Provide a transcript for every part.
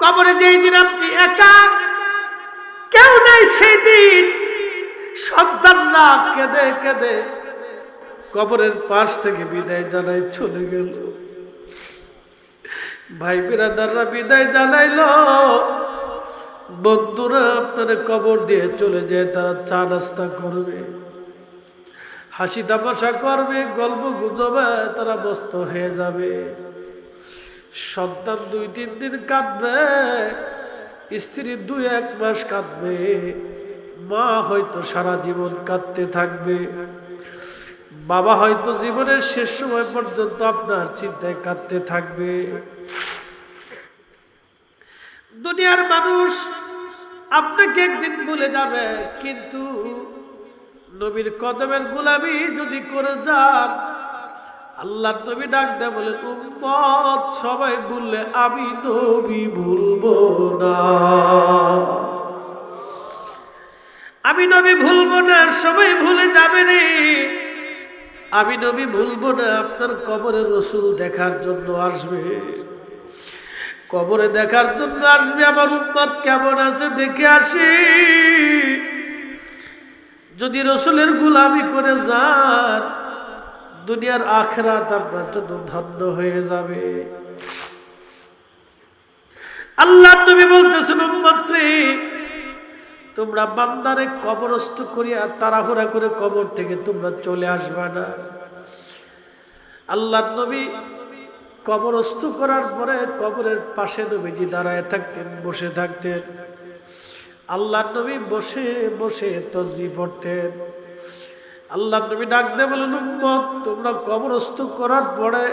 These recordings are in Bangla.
কবরে যেই দিন আপনি একা, কেউ নাই, সেই দিন সন্তানরা কেঁদে কেঁদে কবরের পাশ থেকে বিদায় জানাই চলে গেল। ভাই বিরাদাররা বিদায় জানাইলো, বন্ধুরা আপনারা কবর দিয়ে চলে যায়, তারা চা নাস্তা করবে, হাসি তামাশা করবে, গল্প গুজবে, তারা ব্যস্ত হয়ে যাবে। সন্তান 2-3 দিন কাঁদবে, স্ত্রী 2-1 মাস কাঁদবে, মা হয়তো সারা জীবন কাঁদতে থাকবে, বাবা হয়তো জীবনের শেষ সময় পর্যন্ত আপনার চিন্তায় কাঁদতে থাকবে। দুনিয়ার মানুষ আপনাকে একদিন ভুলে যাবে, কিন্তু নবীর কদমের গোলামি যদি করে যান, আল্লাহ নবী ডাক দেয় বলেন, উম্মত সবাই ভুললে আমি নবী ভুলবো না, আমি নবী ভুলবো না। সবাই ভুলে যাবে রে, আমি নবী ভুলবো না। আপনার কবরে রসুল দেখার জন্য আসবে, কবরে দেখার জন্য আসবে, আমার উম্মত কেমন আছে দেখে আসি। যদি রসুলের গোলামি করে যান, দুনিয়ার আখিরাত আপনার জন্য ধন্য হয়ে যাবে। আল্লাহ নবী বলতেছেন, উম্মত রে, তোমরা বান্দারে কবরস্থ করিয়া তাড়াহুড়া করে কবর থেকে তোমরা চলে আসবা না। আল্লাহ নবী কবরস্থ করার পরে কবরের পাশে নবীজি দাঁড়ায় থাকতেন, বসে থাকতেন। আল্লাহ নবী বসে বসে তাসবিহ পড়তেন। আল্লাহ নবী ডাক দিয়ে বলেন, উম্মত তোমরা কবরস্থ করার পরে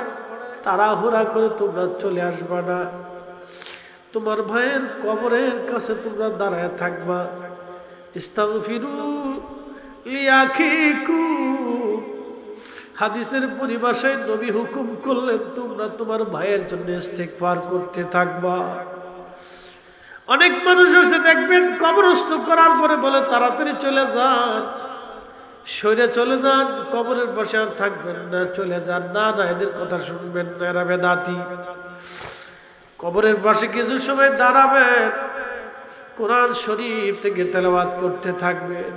তাড়াহুড়া করে তোমরা চলে আসবা না, তোমার ভাইয়ের কবরের কাছে তোমরা দাঁড়ায় থাকবা। ইস্তাগফিরু লিআখিকুম, হাদিসের পরিভাষায় নবী হুকুম করলেন, তোমরা তোমার ভাইয়ের জন্য ইস্তেগফার করতে থাকবা। অনেক মানুষ আছে দেখবেন কবরস্থ করার পরে বলে তাড়াতাড়ি চলে যান, সরে চলে যান, কবরের পাশে আর থাকবেন না, চলে যান। না না, এদের কথা শুনবেন না, এরা বেদাতি। কবরের পাশে কিছু সময় দাঁড়াবেন, কোরআন শরীফ থেকে তেলাওয়াত করতে থাকবেন,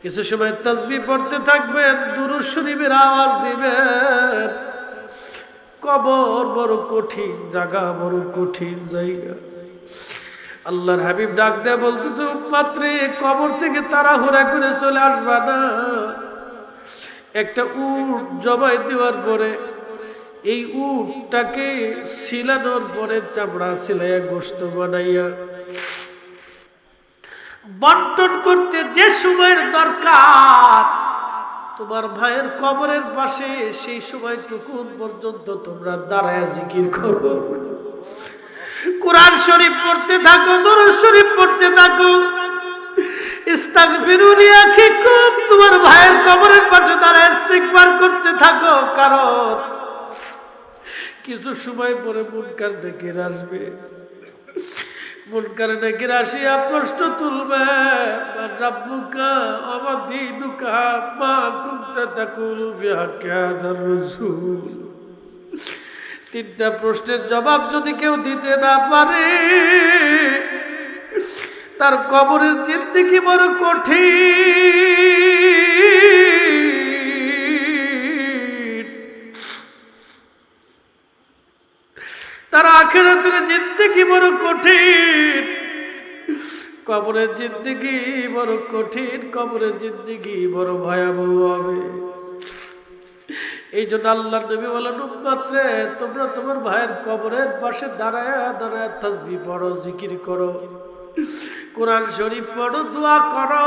কিছু সময় তাসবিহ পড়তে থাকবেন, দুরূদ শরীফের আওয়াজ দিবেন। কবর বড় কঠিন জায়গা, বড় কঠিন জায়গা। আল্লাহর হাবিব ডাক দেয়া বলতেছে, উম্মত রে, কবর থেকে তাড়াহুড়া করে চলে আসবা না। একটা উট জবাই দেওয়ার পরে, এই উটটাকে ছিলানোর পরে চামড়া ছিলাইয়া গোশত বানাইয়া বন্টন করতে যে সময়ের দরকার, তোমার ভাইয়ের কবরের পাশে সেই সময়টুকু পর্যন্ত তোমরা দাঁড়ায় জিকির করো, কোরআন শরীফ পড়তে থাকো, দুরূদ শরীফ পড়তে থাকো। ইস্তাগফিরু লিআখিকুম, তোমার ভাইয়ের কবরের পাশে দাঁড়ায় ইস্তিগফার করতে থাকো, কারণ কিছু সময় পরে মুনকার নাকির আসবে। মুনকার নাকির আসিয়া প্রশ্ন তুলবে, মান রাব্বুকা ওয়া মা দীনুকা মা কুনতা তাকুলু ফি হাক্কি হাযার রাসূল। 3টা প্রশ্নের জবাব যদি কেউ দিতে না পারে, তার কবরের জিন্দেগি বড় কঠিন, তার আখিরাতের জিন্দেগি বড় কঠিন। কবরের জিন্দেগি বড় কঠিন, কবরের জিন্দেগি বড় ভয়াবহ হবে। এই জন্য আল্লাহ নবী বলেন, উম্মত রে, তোমরা তোমার ভাইয়ের কবরের পাশে দাঁড়ায় দাঁড়ায় তাসবিহ পড়ো, জিকির করো, কোরআন শরীফ পড়ো, দোয়া করো,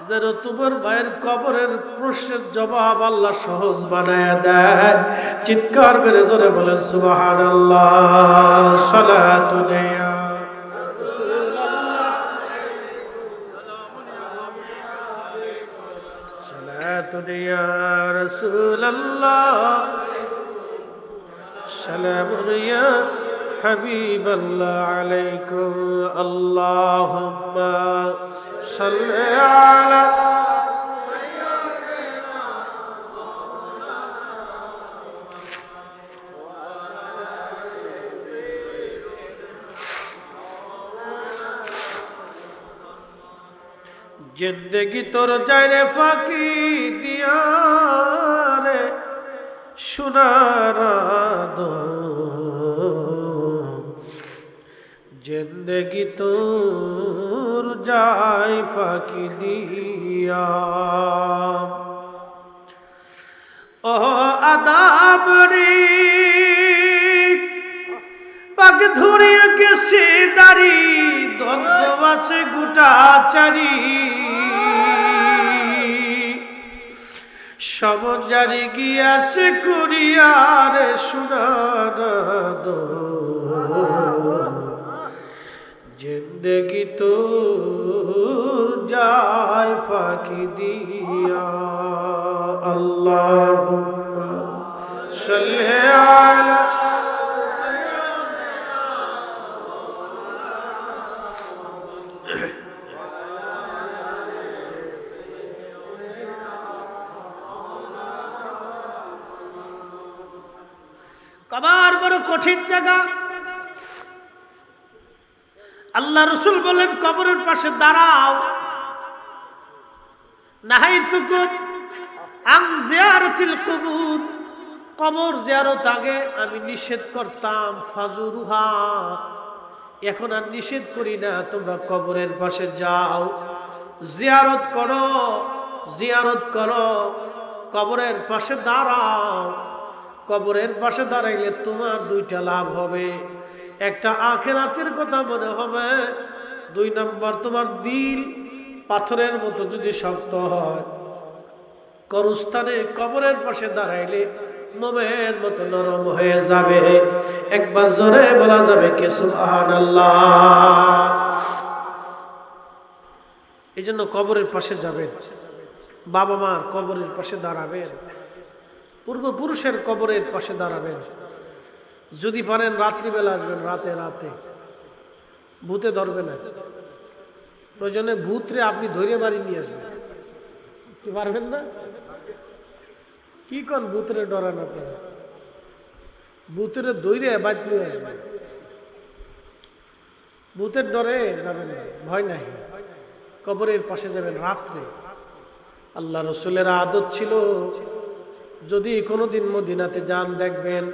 যেন তোমার ভাইয়ের কবরের প্রশ্নের জবাব আল্লাহ সহজ বানায় দেয়। চিৎকার করে জোরে বলেন সুবহানাল্লাহ। সালাতু আলাইহি يا رسول الله، سلام يا حبيب الله عليكم، اللهم صل على জিন্দেগি তোর যায় রে ফাঁকি দিয়া রে সোনার জিন্দেগি তোর যায় ফাঁকি দিয়া। ও আদাব রে পাক ধরিয়া গেছে দাড়ি দ্বন্দ্ব আছে গোটা চারি সমজারি গিয়াছে কুরিয়ার সোনার জিন্দেগি তোর যায় ফাঁকি দিয়া। আল্লাহুম্মা সাল্লি আলা কবর বড় কঠিন জায়গা। আল্লাহ রাসূল বলেন কবরের পাশে দাঁড়াও। নাহাইতুকুম আন জিয়ারাতিল কুবুর, কবর জিয়ারত আগে আমি নিষেধ করতাম, ফাজুরুহা এখন আর নিষেধ করি না, তোমরা কবরের পাশে যাও, জিয়ারত করো, জিয়ারত করো, কবরের পাশে দাঁড়াও। কবরের পাশে দাঁড়াইলে তোমার দুইটা লাভ হবে, একটা আখিরাতের কথা মনে হবে, 2 নম্বর তোমার দিল পাথরের মতো যদি শক্ত হয়, কবরস্থানে কবরের পাশে দাঁড়াইলে মোমের মতো নরম হয়ে যাবে। একবার জোরে বলা যাবে কি সুবহানাল্লাহ। এই জন্য কবরের পাশে যাবেন, বাবা মার কবরের পাশে দাঁড়াবেন, পূর্বপুরুষের কবরের পাশে দাঁড়াবেন। যদি পারেন রাত্রিবেলা আসবেন, রাতে রাতে ভূতে ধরবে না, প্রয়োজনে ভূতরে আপনি ধরে বাড়ি নিয়ে আসবেন। কি পারবেন না? কি কোন ভূতরে ডরান আপনারা? ভূতরে ধরে বাড়ি নিয়ে আসবেন, ভূতের ডরে যাবেন না, ভয় নাই। কবরের পাশে যাবেন রাত্রে। আল্লাহ রসুলের আদত ছিল, যদি কোনোদিন মদিনাতে যান দেখবেন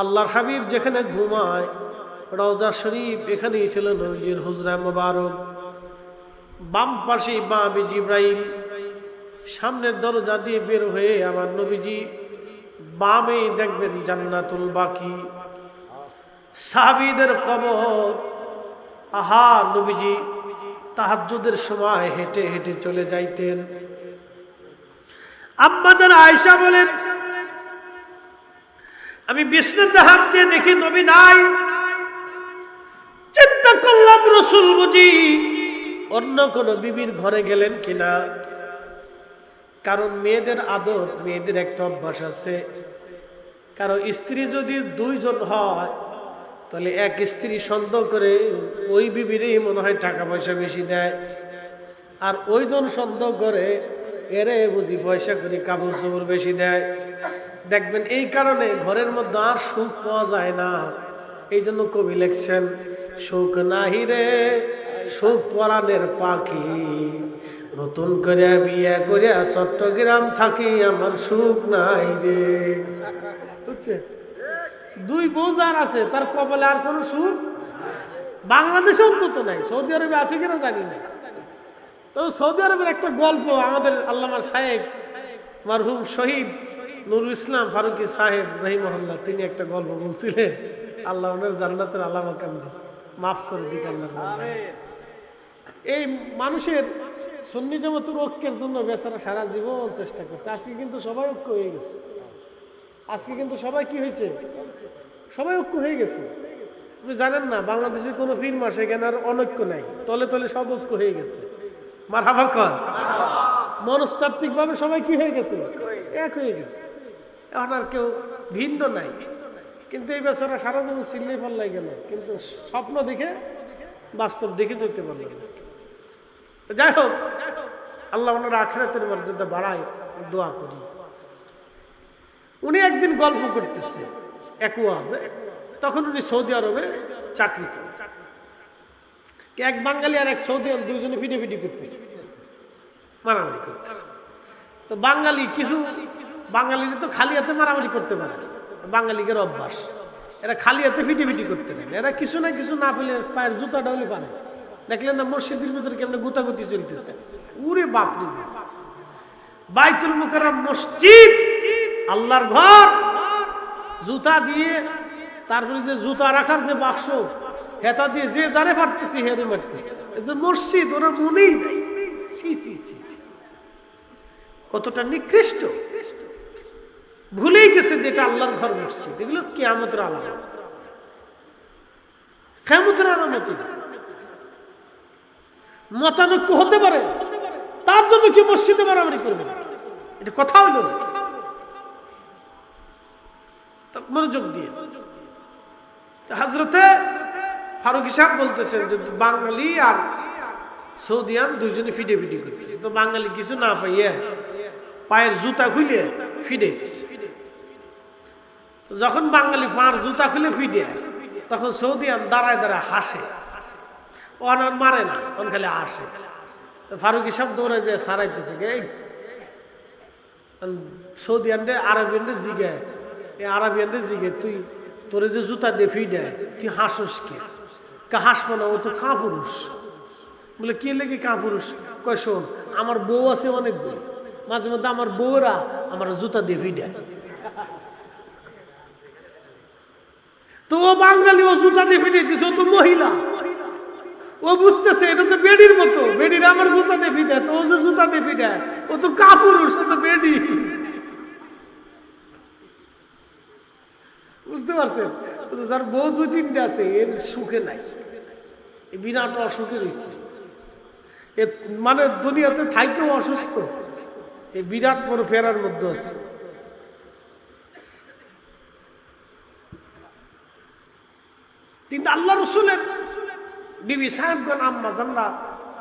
আল্লাহর হাবিব যেখানে ঘুমায় রওজা শরীফ, এখানেই ছিল নবীজির হুজরা মুবারক। বাম পাশে বাবি জিব্রাইল, সামনের দরজা দিয়ে বের হয়ে আমার নবীজি, বামে দেখবেন জান্নাতুল বাকি, সাহাবীদের কবর। আহা, নবীজি তাহাজ্জুদের সময় হেঁটে হেঁটে চলে যাইতেন। আম্মাজান আয়েশা বলেন, আমি বিছানাতে হাত দিয়ে দেখি নবী নাই। চিন্তা করলাম রাসূল বুঝি অন্য কোন বিবির ঘরে গেলেন কিনা। কারণ মেয়েদের আদত, মেয়েদের একটা অভ্যাস আছে, কারো স্ত্রী যদি 2 জন হয় তাহলে এক স্ত্রী সন্দেহ করে ওই বিবিরই মনে হয় টাকা পয়সা বেশি দেয়, আর ওইজন সন্দেহ করে এরে বুঝি পয়সা করি কাপড় চোপড় বেশি দেয়। দেখবেন এই কারণে ঘরের মধ্যে আর সুখ পাওয়া যায় না। এই জন্য কবি লিখছেন, সুখ নাহি রে সুখ পরাণের পাখি, নতুন করে বিয়ে করে চট্টগ্রাম থাকি, আমার সুখ নাই রে। বুঝছে? 2 বউ যার আছে তার কপালে আর কোনো সুখ বাংলাদেশে অন্তত নাই, সৌদি আরবে আছে কিনা জানি না। তো সৌদি আরবের একটা গল্প আমাদের আল্লামা সাহেব মারহুম শহীদ নুরুল ইসলাম ফারুকি সাহেব রহিমাহুল্লাহ, তিনি একটা গল্প বলছিলেন। আল্লাহ ওনার জান্নাতের আলামা কান্দি মাফ করে দিক আল্লাহ। এই মানুষের সুন্নি জামাতের ঐক্যের জন্য বেচারা সারা জীবন চেষ্টা করছে। আজকে কিন্তু সবাই ঐক্য হয়ে গেছে। আজকে কিন্তু সবাই কি হয়েছে? সবাই ঐক্য হয়ে গেছে। আপনি জানেন না, বাংলাদেশের কোনো ফিল্ম সেখানে আর অনৈক্য নাই, তলে তলে সব ঐক্য হয়ে গেছে। মারহাবা কর। মনস্তাত্ত্বিক ভাবে সবাই কি হয়ে গেছে? এক হয়ে গেছে। এখন আর কেউ ভিন্ন নাই। কিন্তু এই বেচারা সারা জীবন চিল্লাই পাল্লাই গেল, কিন্তু স্বপ্ন দেখে বাস্তব দেখে যেতে পারল না। যাই হোক, আল্লাহ ওনার আখিরাতের মর্যাদা বাড়ায়, দোয়া করি। উনি একদিন গল্প করতেছে এক ওয়াজে, তখন উনি সৌদি আরবে চাকরি করেন। এক বাঙালি আর এক সৌদি আরব 2 জনে ফিটাফিটি করতেছে। মারামারি করতেছে। তো বাঙালিরা তো খালি হাতে মারামারি করতে পারে না, বাঙালিদের অভ্যাস। এরা খালি হাতে ফিটিফিটি করতে পারে, এরা কিছু না কিছু না পেলে পায়ের জুতাটা হলে পারে। দেখলেন না মসজিদের ভিতরে কেমন গুতাগুতি চলতেছে, উরে বাপরে। বাইতুল মুকাররম মসজিদ, আল্লাহর ঘর, জুতা দিয়ে, তারপরে যে জুতা রাখার যে বাক্স, হেতা দিয়ে যে যারে মারতেছে হেরে মারতেছে। এই যে মসজিদ, ওরা মনেই নাই। ছি ছি ছি, কতটা নিকৃষ্ট, ভুলেই গেছে যেটা আল্লাহর ঘর মসজিদ। এগুলো কিয়ামতের আলামত, কিয়ামতের আলামত। মতানৈক্য হতে পারে, তার জন্য কি মসজিদে মারামারি করবে না? এটা কথা হইল না। মনোযোগ দিয়ে হযরতে ফারুকী সাহেব বলতেছেন যে বাঙালি আর সৌদিয়ান দুইজনে ফিডেফিডি করতেছে। তো বাঙালি কিছু না পাইয়া পায়ের জুতা খুলে ফিডাইতেছে। যখন বাঙালি পায়ের জুতা খুলে ফিডে, তখন সৌদিয়ান দাঁড়ায় দাঁড়ায় হাসে, ওন আর মারে না, ওন খালি হাসে। ফারুকী সাহেব দৌড়ে যায় সারাইতেছে, সৌদিয়ানরে আরবিয়ানরে জিগায়, এই আরবিয়ানরে জিগে, তুই তোরে যে জুতা দিয়ে ফিডায় তুই হাসস কে? হাসবো না, ও তো কাপুরুষ। বলে কে লেগে কাপুরুষ? কয় শোন, আমার বউ আছে অনেকগুলো, মাঝে মধ্যে আমার বউরা আমার জুতা দিয়ে ফিডায়। তো ও বাঙালি, ও জুতা দিয়ে ফিটাইতেছে, ও তো মহিলা, ও বুঝতেছে এটা তো বেডির মতো, বেডির আমার জুতা দিয়ে ফিডায়, তো ও যে জুতা দিয়ে ফিডায় ও তো কাপুরুষ, ও তো বেডি। বুঝতে পারছেন? যার বউ দুই তিনটা আছে এর সুখে নাই, বিরাট অসুখে রয়েছে, মানে দুনিয়াতে থাকেও অসুস্থ, এই বিরাট বড় ফেরার মধ্যে আছে। কিন্তু আল্লাহ রসুলের বিবি সাহেবগণ, আম্মা জানরা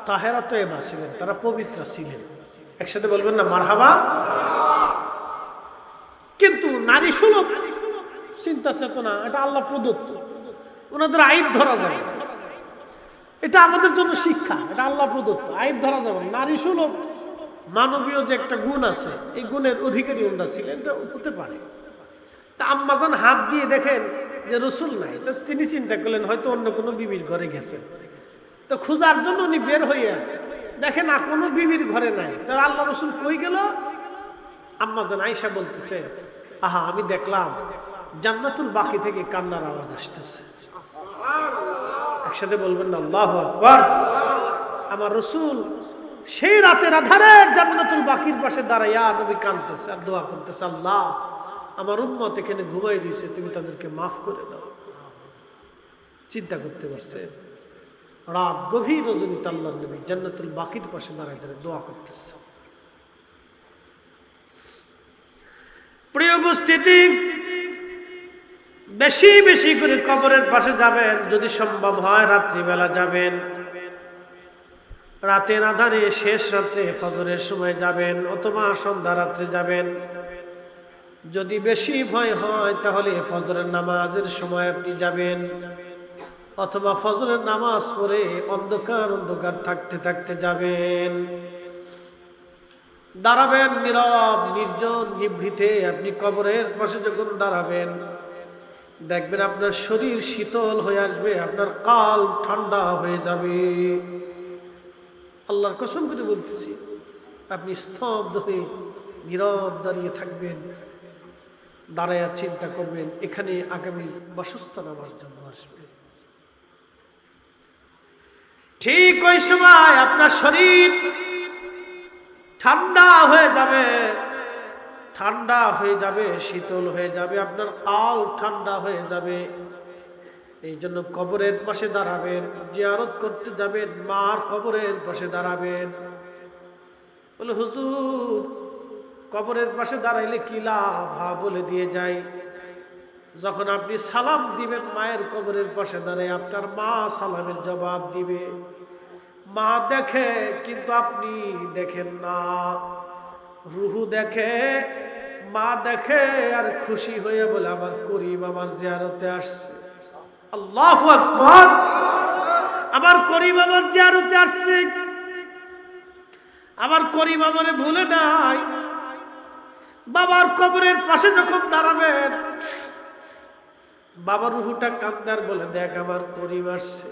তাহেরা তয়্যবা ছিলেন, তারা পবিত্র ছিলেন। একসাথে বলবেন না মারহাবা। কিন্তু নারী সুলভ চিন্তা চেতনা, এটা আল্লাহ প্রদত্ত, ওনাদের আইব ধরা যাবে, এটা আমাদের জন্য শিক্ষা, এটা আল্লাহ প্রদত্ত, আইব ধরা যাবে। নারী সুলভ মানবীয় যে একটা গুণ আছে, এই গুণের অধিকারী ওনারা ছিলেন, এটা হতে পারে। তা আম্মাজান হাত দিয়ে দেখেন যে রসুল নাই, তো তিনি চিন্তা করলেন হয়তো অন্য কোনো বিবির ঘরে গেছেন। তো খোঁজার জন্য উনি বের হইয়া দেখেন না কোনো বিবির ঘরে নাই। তার আল্লাহ রসুল কই গেল? আম্মাজান আয়েশা বলতেছে, আহা আমি দেখলাম জান্নাতুল বাকি থেকে কান্নার আওয়াজ আসতেছে। একসাথে বলবেন না আল্লাহু আকবার। আমার রসুল সেই রাতের আধারে জান্নাতুল বাকির পাশে দাঁড়াইয়া নবী কাঁদতেছে আর দোয়া করতেছে, আল্লাহ আমার উম্মত এখানে ঘুমাই রয়েছে, তুমি তাদেরকে মাফ করে দাও। চিন্তা করতে পারছে, রাত গভীর রজনীতে আল্লাহর নবী জান্নাতুল বাকির পাশে দাঁড়ায় দাঁড়ায় দোয়া করতেছে। প্রিয় উপস্থিতি, বেশি বেশি করে কবরের পাশে যাবেন, যদি সম্ভব হয় রাত্রিবেলা যাবেন, রাতের আধারে শেষ রাত্রে ফজরের সময় যাবেন, অথবা সন্ধ্যা রাত্রে যাবেন। যদি বেশি ভয় হয় তাহলে ফজরের নামাজের সময় আপনি যাবেন, অথবা ফজরের নামাজ পড়ে অন্ধকার অন্ধকার থাকতে থাকতে যাবেন। দাঁড়াবেন নীরব নির্জন নিভৃতে। আপনি কবরের পাশে যখন দাঁড়াবেন, দেখবেন আপনার শরীর শীতল হয়ে আসবে, আপনার কাল ঠান্ডা হয়ে যাবে। আল্লাহর কসম করে বলতেছি, আপনি স্তব্ধ হয়ে নীরব দাঁড়িয়ে থাকবেন, দাঁড়াইয়া চিন্তা করবেন এখানে আগামী বাসস্থান আমার জন্য আসবে। ঠিক ওই সময় আপনার শরীর ঠান্ডা হয়ে যাবে, ঠান্ডা হয়ে যাবে, শীতল হয়ে যাবে, আপনার কাল ঠান্ডা হয়ে যাবে। এই জন্য কবরের পাশে দাঁড়াবেন, জিয়ারত করতে যাবেন, মার কবরের পাশে দাঁড়াবেন। বলে হুজুর কবরের পাশে দাঁড়াইলে কি লাভ? বলে দিয়ে যাই, যখন আপনি সালাম দিবেন মায়ের কবরের পাশে দাঁড়ায়, আপনার মা সালামের জবাব দিবে। মা দেখে কিন্তু আপনি দেখেন না, রুহু দেখে, মা দেখে আর খুশি হয়ে বলে আমার করিম আমার জিয়ারতে আসছে। আল্লাহু আকবার, আমার করিম আমার জিয়ারতে আসছে। আমার করিম আমারে ভুলে নাই। বাবার কবরের পাশে যখন দাঁড়াবেন, বাবার রুহুটা কান্দার বলে, দেখ আমার করিম আসছে,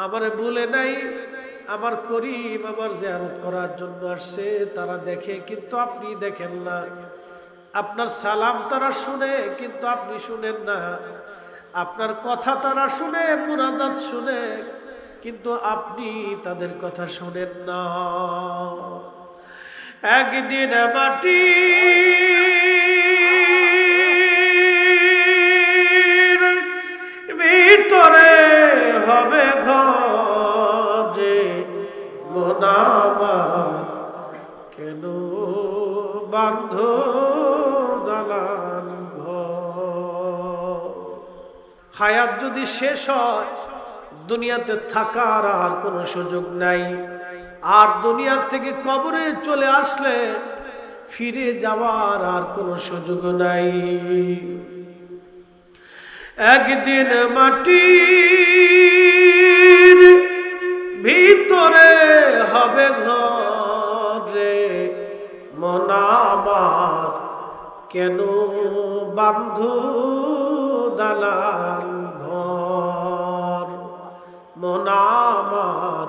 আমারে ভুলে নাই, আমার করিম আমার জিয়ারত করার জন্য আসছে। তারা দেখে কিন্তু আপনি দেখেন না, আপনার সালাম তারা শুনে কিন্তু আপনি শুনেন না, আপনার কথা তারা শুনে, মুনাজাত শুনে, কিন্তু আপনি তাদের কথা শুনেন না। একদিন মাটি ভিতরে হবে ঘরে, মন আমার কেন বান্ধ দালান ঘর। হায়াত যদি শেষ হয়, দুনিয়াতে থাকার আর কোনো সুযোগ নাই। আর দুনিয়া থেকে কবরে চলে আসলে ফিরে যাওয়ার আর কোনো সুযোগ নাই। একদিন মাটির ভিতরে হবে ঘরে, মন আমার কেন বান্ধু দালান ঘর, মন আমার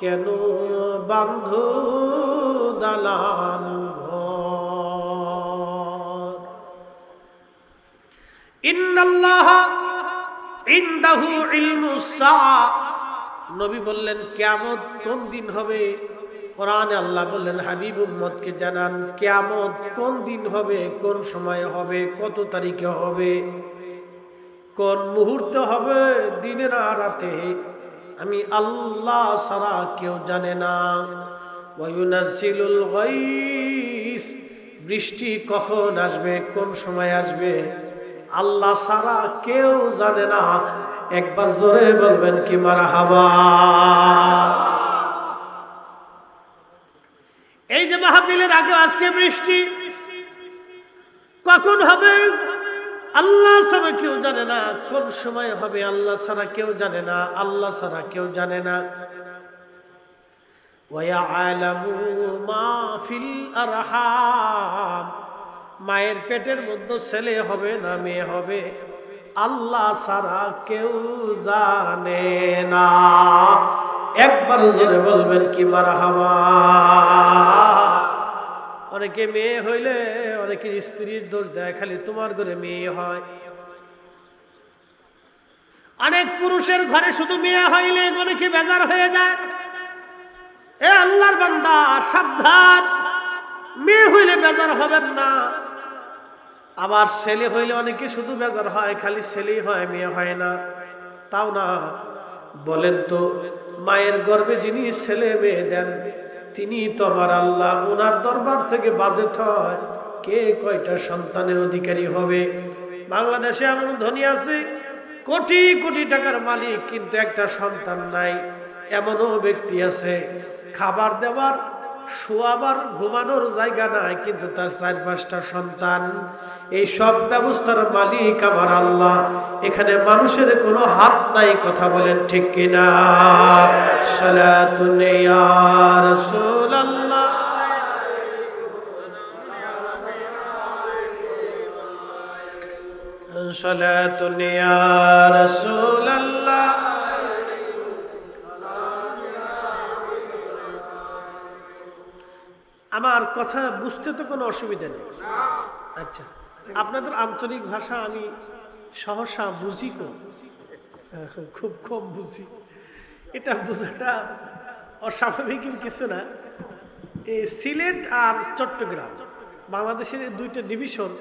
কেন বান্ধু দালান ঘর। ইন্নাল্লাহ ইনদাহু ইলমুস সাআ। নবী বললেন কিয়ামত কোন দিন হবে? কোরআনে আল্লাহ বললেন হাবিব উম্মতকে জানান কিয়ামত কোন দিন হবে, কোন সময় হবে, কত তারিখে হবে, কোন মুহূর্তে হবে, দিনে না রাতে, আমি আল্লাহ ছাড়া কেউ জানে না। ওয়ায়ুনাজ্জিলুল গায়স, বৃষ্টি কখন আসবে, কোন সময় আসবে, আল্লাহ ছাড়া কেউ জানে না। একবার জোরে বলবেন কি মারহাবা। এই যে মাহফিলের আগে আজকে বৃষ্টি কখন হবে আল্লাহ ছাড়া কেউ জানে না, কোন সময় হবে আল্লাহ ছাড়া কেউ জানে না, আল্লাহ ছাড়া কেউ জানে না। ওয়ায়ালামু মা ফিল আরহাম, মায়ের পেটের মধ্যে ছেলে হবে না মেয়ে হবে, আল্লাহ ছাড়া কেউ জানে না। একবার জোরে বলবেন কি মারহাবা। অনেকে মেয়ে হইলে অনেকের স্ত্রীর দোষ দেয়, খালি তোমার ঘরে মেয়ে হয়। অনেক পুরুষের ঘরে শুধু মেয়ে হইলে অনেকে বেজার হয়ে যায়। এ আল্লাহর বান্দা সাবধান, মেয়ে হইলে বেজার হবেন না। আবার ছেলে হইলে অনেকে শুধু বেজার হয়, খালি ছেলেই হয় মেয়ে হয় না, তাও না। বলেন তো, মায়ের গর্ভে যিনি ছেলে মেয়ে দেন তিনি তো আমার আল্লাহ, ওনার দরবার থেকে বাজেট হয় কে কয়টা সন্তানের অধিকারী হবে। বাংলাদেশে এমন ধনী আছে কোটি কোটি টাকার মালিক, কিন্তু একটা সন্তান নাই। এমনও ব্যক্তি আছে খাবার দেওয়ার, শোয়াবার, ঘুমানোর জায়গা নাই, কিন্তু তার 4-5টা সন্তান। এই সব ব্যবস্থার মালিক আমার আল্লাহ, এখানে মানুষের কোনো হাত নাই। কথা বলেন ঠিক কিনা? সালাতুন ইয়া রাসূলুল্লাহ, সালাতুন ইয়া রাসূলুল্লাহ। আমার কথা বুঝতে তো কোনো অসুবিধা নেই। আচ্ছা, আপনাদের আঞ্চলিক ভাষা আমি সহসা বুঝি কম, খুব কম বুঝি। এটা বোঝাটা অস্বাভাবিক কিছু না। এই সিলেট আর চট্টগ্রাম বাংলাদেশের দুইটা ডিভিশন,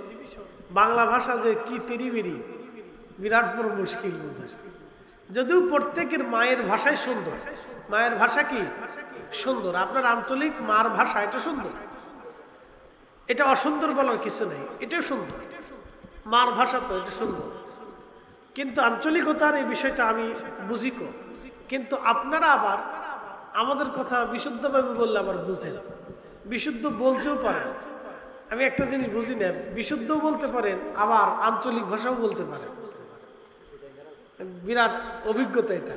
বাংলা ভাষা যে কি তেরিবেরি, বিরাট বড় মুশকিল বোঝা। যদিও প্রত্যেকের মায়ের ভাষাই সুন্দর, মায়ের ভাষা কি সুন্দর। আপনার আঞ্চলিক মার ভাষা এটা সুন্দর, এটা অসুন্দর বলার কিছু নেই, এটাও সুন্দর। মার ভাষা তো এটা সুন্দর, কিন্তু আঞ্চলিকতার এই বিষয়টা আমি বুঝি কম। কিন্তু আপনারা আবার আমাদের কথা বিশুদ্ধভাবে বললে আবার বুঝেন, বিশুদ্ধ বলতেও পারেন। আমি একটা জিনিস বুঝি না, বিশুদ্ধও বলতে পারেন আবার আঞ্চলিক ভাষাও বলতে পারেন। বিরাট অভিজ্ঞতা এটা।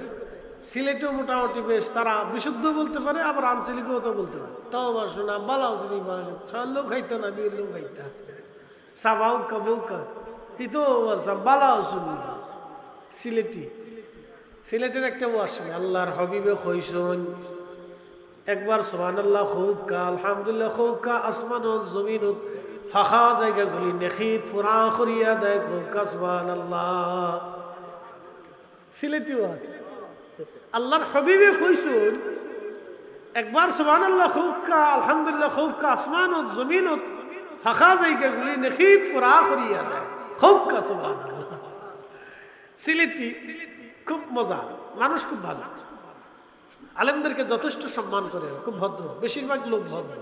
সিলেটও মোটামুটি বেশ, তারা বিশুদ্ধ বলতে পারে, আবার আঞ্চলিকও তো বলতে পারে। তাও বা শোনা বালাও চিনি সব লোক খাইতো না, বিয়ের লোক খাইতা সাবাউকা বউকা ইতো বালাও শুনি সিলেটি। সিলেটের একটা ও আসে আল্লাহর হবিবে কইসন একবার সুবহানাল্লাহ খুকা আলহামদুলিল্লাহ খুকা আসমানত জমিনত ফাঁকা জায়গাগুলি নেখিত পুরা করিয়া দেয় খুকা সুবহানাল্লাহ। সিলেটিও আছে আল্লাহর হবিবে কইসন একবার সুবহানাল্লাহ খুকা আলহামদুলিল্লাহ খুকা আসমানত জমিনত ফাঁকা জায়গাগুলি নেখিত পুরা করিয়া দেয় খুকা সুবহানাল্লাহ। সিলেটি খুব মজা, মানুষ খুব ভালো, আলেমদেরকে যথেষ্ট সম্মান করে, খুব ভদ্র, বেশিরভাগ লোক ভদ্র।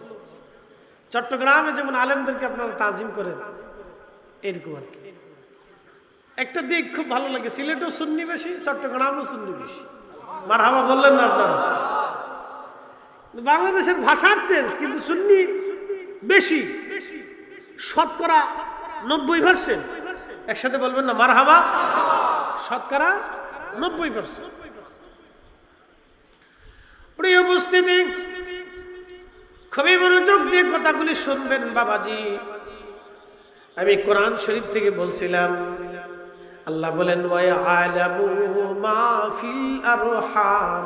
চট্টগ্রামে যেমন আলেমদেরকে আপনারা তাজিম করেন এরকম আর কি। একটা দিক খুব ভালো লাগে, সিলেটও সুন্নি বেশি, চট্টগ্রামও সুন্নি বেশি। মারহাবা বললেন না আপনারা? বাংলাদেশের ভাষার চেঞ্জ, কিন্তু সুন্নি বেশি, শতকরা 90%। একসাথে বলবেন না মারহাবা? শতকরা 90%। প্রিয় উপস্থিতি, খুবই মনোযোগ দিয়ে কথাগুলি শুনবেন বাবাজি। আমি কোরআন শরীফ থেকে বলছিলাম, আল্লাহ বলেন ওয়ায়ালামু মা ফিল আরহাম,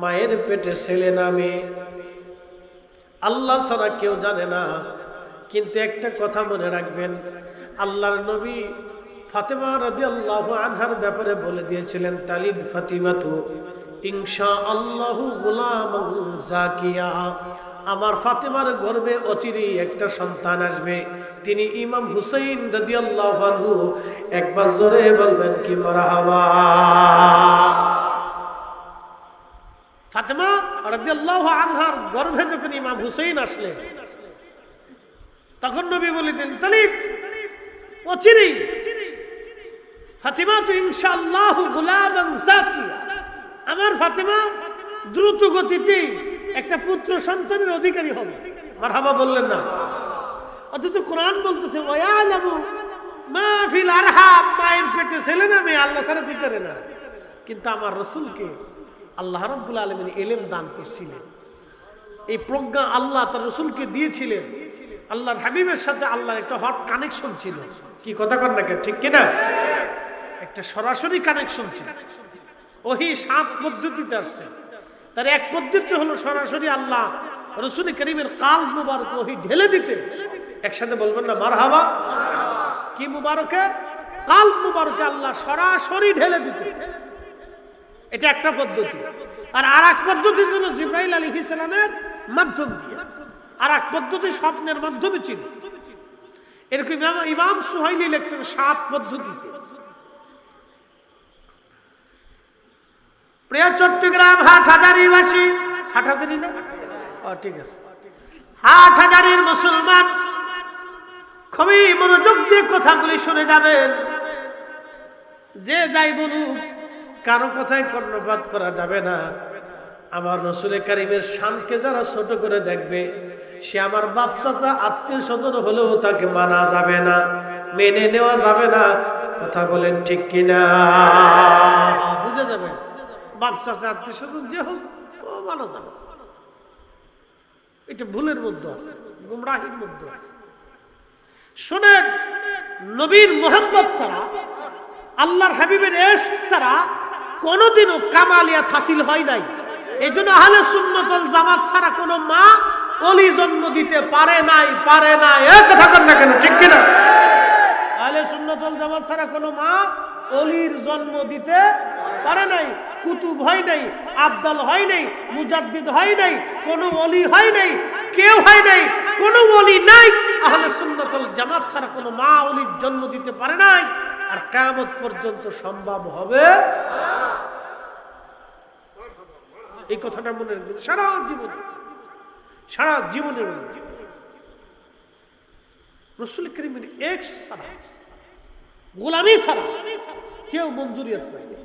মায়ের পেটে ছেলে নামে আল্লাহ ছাড়া কেউ জানে না। কিন্তু একটা কথা মনে রাখবেন, আল্লাহর নবী ফাতেমা রাদিয়াল্লাহু আনহার ব্যাপারে বলে দিয়েছিলেন, তালিদ ফাতিমাতু ইনশাআল্লাহু গুলামান জাকিয়া, আমার ফাতেমার গর্ভে অচিরেই একটা সন্তান আসবে, তিনি ইমাম হুসাইন রাদিয়াল্লাহু আনহু। একবার জোরে বলবেন কি মারহাবা। ফাতেমা রাদিয়াল্লাহু আনহার গর্ভে যখন ইমাম হুসাইন আসলেন, তখন নবী বলেছেন তালিদ অচিরেই ফাতেমা তো ইনশাআল্লাহু গুলামান জাকিয়া, আমার ফাতেমা দ্রুত গতিতে একটা পুত্র সন্তানের অধিকারী হবে। মারহাবা বললেন না? অথচ কোরআন বলতেছে ওয়ায়ালামু মা ফিল আরহাম, মায়ের পেটে ছেলে না মেয়ে আল্লাহ ছাড়া বিচারে না। কিন্তু আমার রাসূলকে আল্লাহ রাব্বুল আলামিন ইলম দান করেছিলেন, এই প্রজ্ঞা আল্লাহ তার রাসূলকে দিয়েছিলেন। আল্লাহর হাবিবের সাথে আল্লাহর একটা হট কানেকশন ছিল। কি কথা কর না কেন, ঠিক কিনা? একটা সরাসরি কানেকশন ছিল। ওহী 7 পদ্ধতিতে আসছে, তার এক পদ্ধতি হলো সরাসরি আল্লাহ রাসূল করিমের কালব মুবারক ওহী ঢেলে দিতে। একসাথে বলবেন না মারহাবা? কি মুবারকে? কালব মুবারকে আল্লাহ সরাসরি ঢেলে দিতে, এটা একটা পদ্ধতি। আর আরেক পদ্ধতি ছিল জিবরাইল আলাইহিস সালামের মাধ্যম দিয়ে, আর এক পদ্ধতি স্বপ্নের মাধ্যমে ছিল। এরকম ইমাম সুহাইলি লিখছেন 7 পদ্ধতিতে। প্রিয় চট্টগ্রাম হাটহাজারীবাসী, হাটহাজারী না? ঠিক আছে, হাটহাজারীর মুসলমান খুবই মনোযোগ দিয়ে কথাগুলি শুনে যাবেন। যে যাই বলুক, কারো কথায় কর্ণপাত করা যাবে না। আমার রাসূল কারীমের শানকে যারা ছোট করে দেখবে, সে আমার বাপ চাচা আত্মীয় স্বজন হলেও তাকে মানা যাবে না, মেনে নেওয়া যাবে না। কথা বলেন ঠিক কিনা? বুঝে যাবে, বাপ চাচা আত্মীয় স্বজন যে হোক ও মানা যাবে, এটা ভুলের মধ্যে আছে, গুমরাহির মধ্যে আছে। শোনেন, নবীর মোহাম্মত ছাড়া, আল্লাহর হাবিবের ইশক ছাড়া কোনোদিনও কামালিয়াত হাসিল হয় নাই। এই জন্য আহলে সুন্নাত ওয়াল জামাত ছাড়া কোনো মা ওলি জন্ম দিতে পারে নাই। এই কথা কর না কেন, ঠিক কিনা? আহলে সুন্নাত ওয়াল জামাত ছাড়া কোনো মা ওলির জন্ম দিতে পারে নাই। কুতুব হয় নাই, আবদাল হয় নাই, মুজাদ্দিদ হয় নাই, কোনো ওলি হয় নাই, কেউ হয় নাই, কোনো ওলি নাই। আহলে সুন্নাত ওয়াল জামাত ছাড়া কোনো মা ওলির জন্ম দিতে পারে নাই, আর কিয়ামত পর্যন্ত সম্ভব হবে না। এই কথাটা মনে রাখবেন সারা জীবনের রাসূল করিমের এক ছাড়া, গোলামি ছাড়া কেউ মঞ্জুরিয়াত পায় না।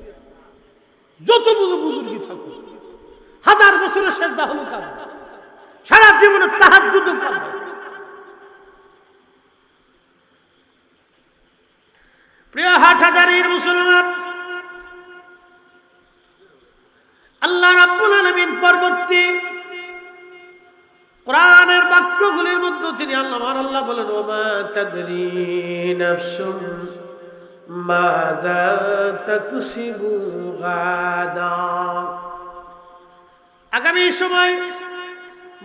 যত বুজুর্গি থাকুক, 1000 বছরের সেজদা হলো কাজ, সারা জীবনে তাহাজ্জুদ কাজ। প্রিয় হাটহাজারীর মুসলমান, পরবর্তী কোরআনের বাক্যগুলির মধ্যে তিনি আল্লাহ বলেন ওমা তাদরি নাফসুন মাযা তাকসিবু গাদা। আগামী সময়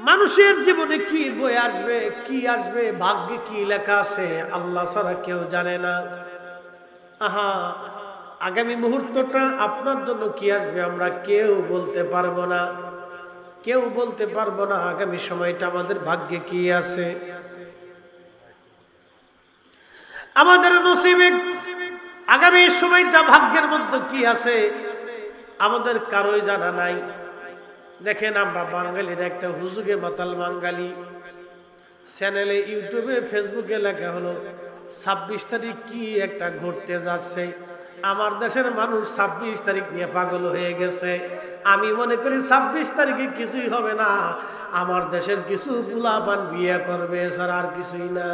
মানুষের জীবনে কি বয়ে আসবে, কি আসবে, ভাগ্যে কি লেখা আছে আল্লাহ ছাড়া কেউ জানে না। আহা, আগামী মুহূর্তটা আপনার জন্য কি আসবে আমরা কেউ বলতে পারবো না, কেউ বলতে পারবো না আগামী সময়টা আমাদের ভাগ্যে কি আছে। আমাদের নসিবে আগামী সময়টা ভাগ্যের মধ্যে কি আছে আমাদের কারোই জানা নাই। দেখেন আমরা বাঙালির একটা হুজুগে মাতাল বাঙালি চ্যানেলে, ইউটিউবে, ফেসবুকে লেখা হলো 26 তারিখ কি একটা ঘটতে যাচ্ছে। আমার দেশের মানুষ 26 তারিখ নিয়ে পাগল হয়ে গেছে। আমি মনে করি 26 তারিখে কিছুই হবে না, আমার দেশের কিছু পোলাপান বিয়ে করবে, স্যার আর কিছুই না।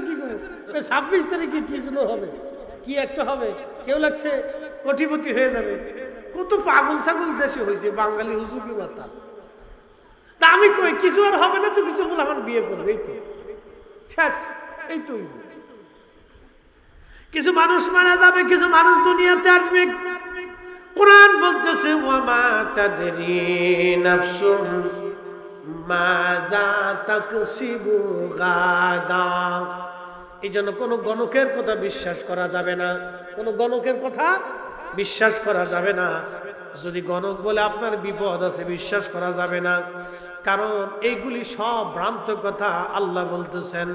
কি করে 26 তারিখে কি জন্য হবে, কি একটা হবে, কেউ লাগছে কোটিপতি হয়ে যাবে। কত পাগল ছাগল দেশে হয়েছে বাঙালি হুজুকি মাতাল। তা আমি কই কিছু আর হবে না তো, কিছু পোলাপান বিয়ে করবে, এই তো শেষ, এই তো। কিছু মানুষ মারা যাবে, কিছু মানুষ দুনিয়াতে আসবে। কোরআন বলতেছে ওয়ামা তাদরি নাফসুন মাযা তাকসিবু গাদা। এই জন্য কোনো গণকের কথা বিশ্বাস করা যাবে না, কোনো গণকের কথা বিশ্বাস করা যাবে না। যদি গণক বলে আপনার বিপদ আছে বিশ্বাস করা যাবে না, কারণ এইগুলি সব ভ্রান্ত কথা। আল্লাহ বলতেছেন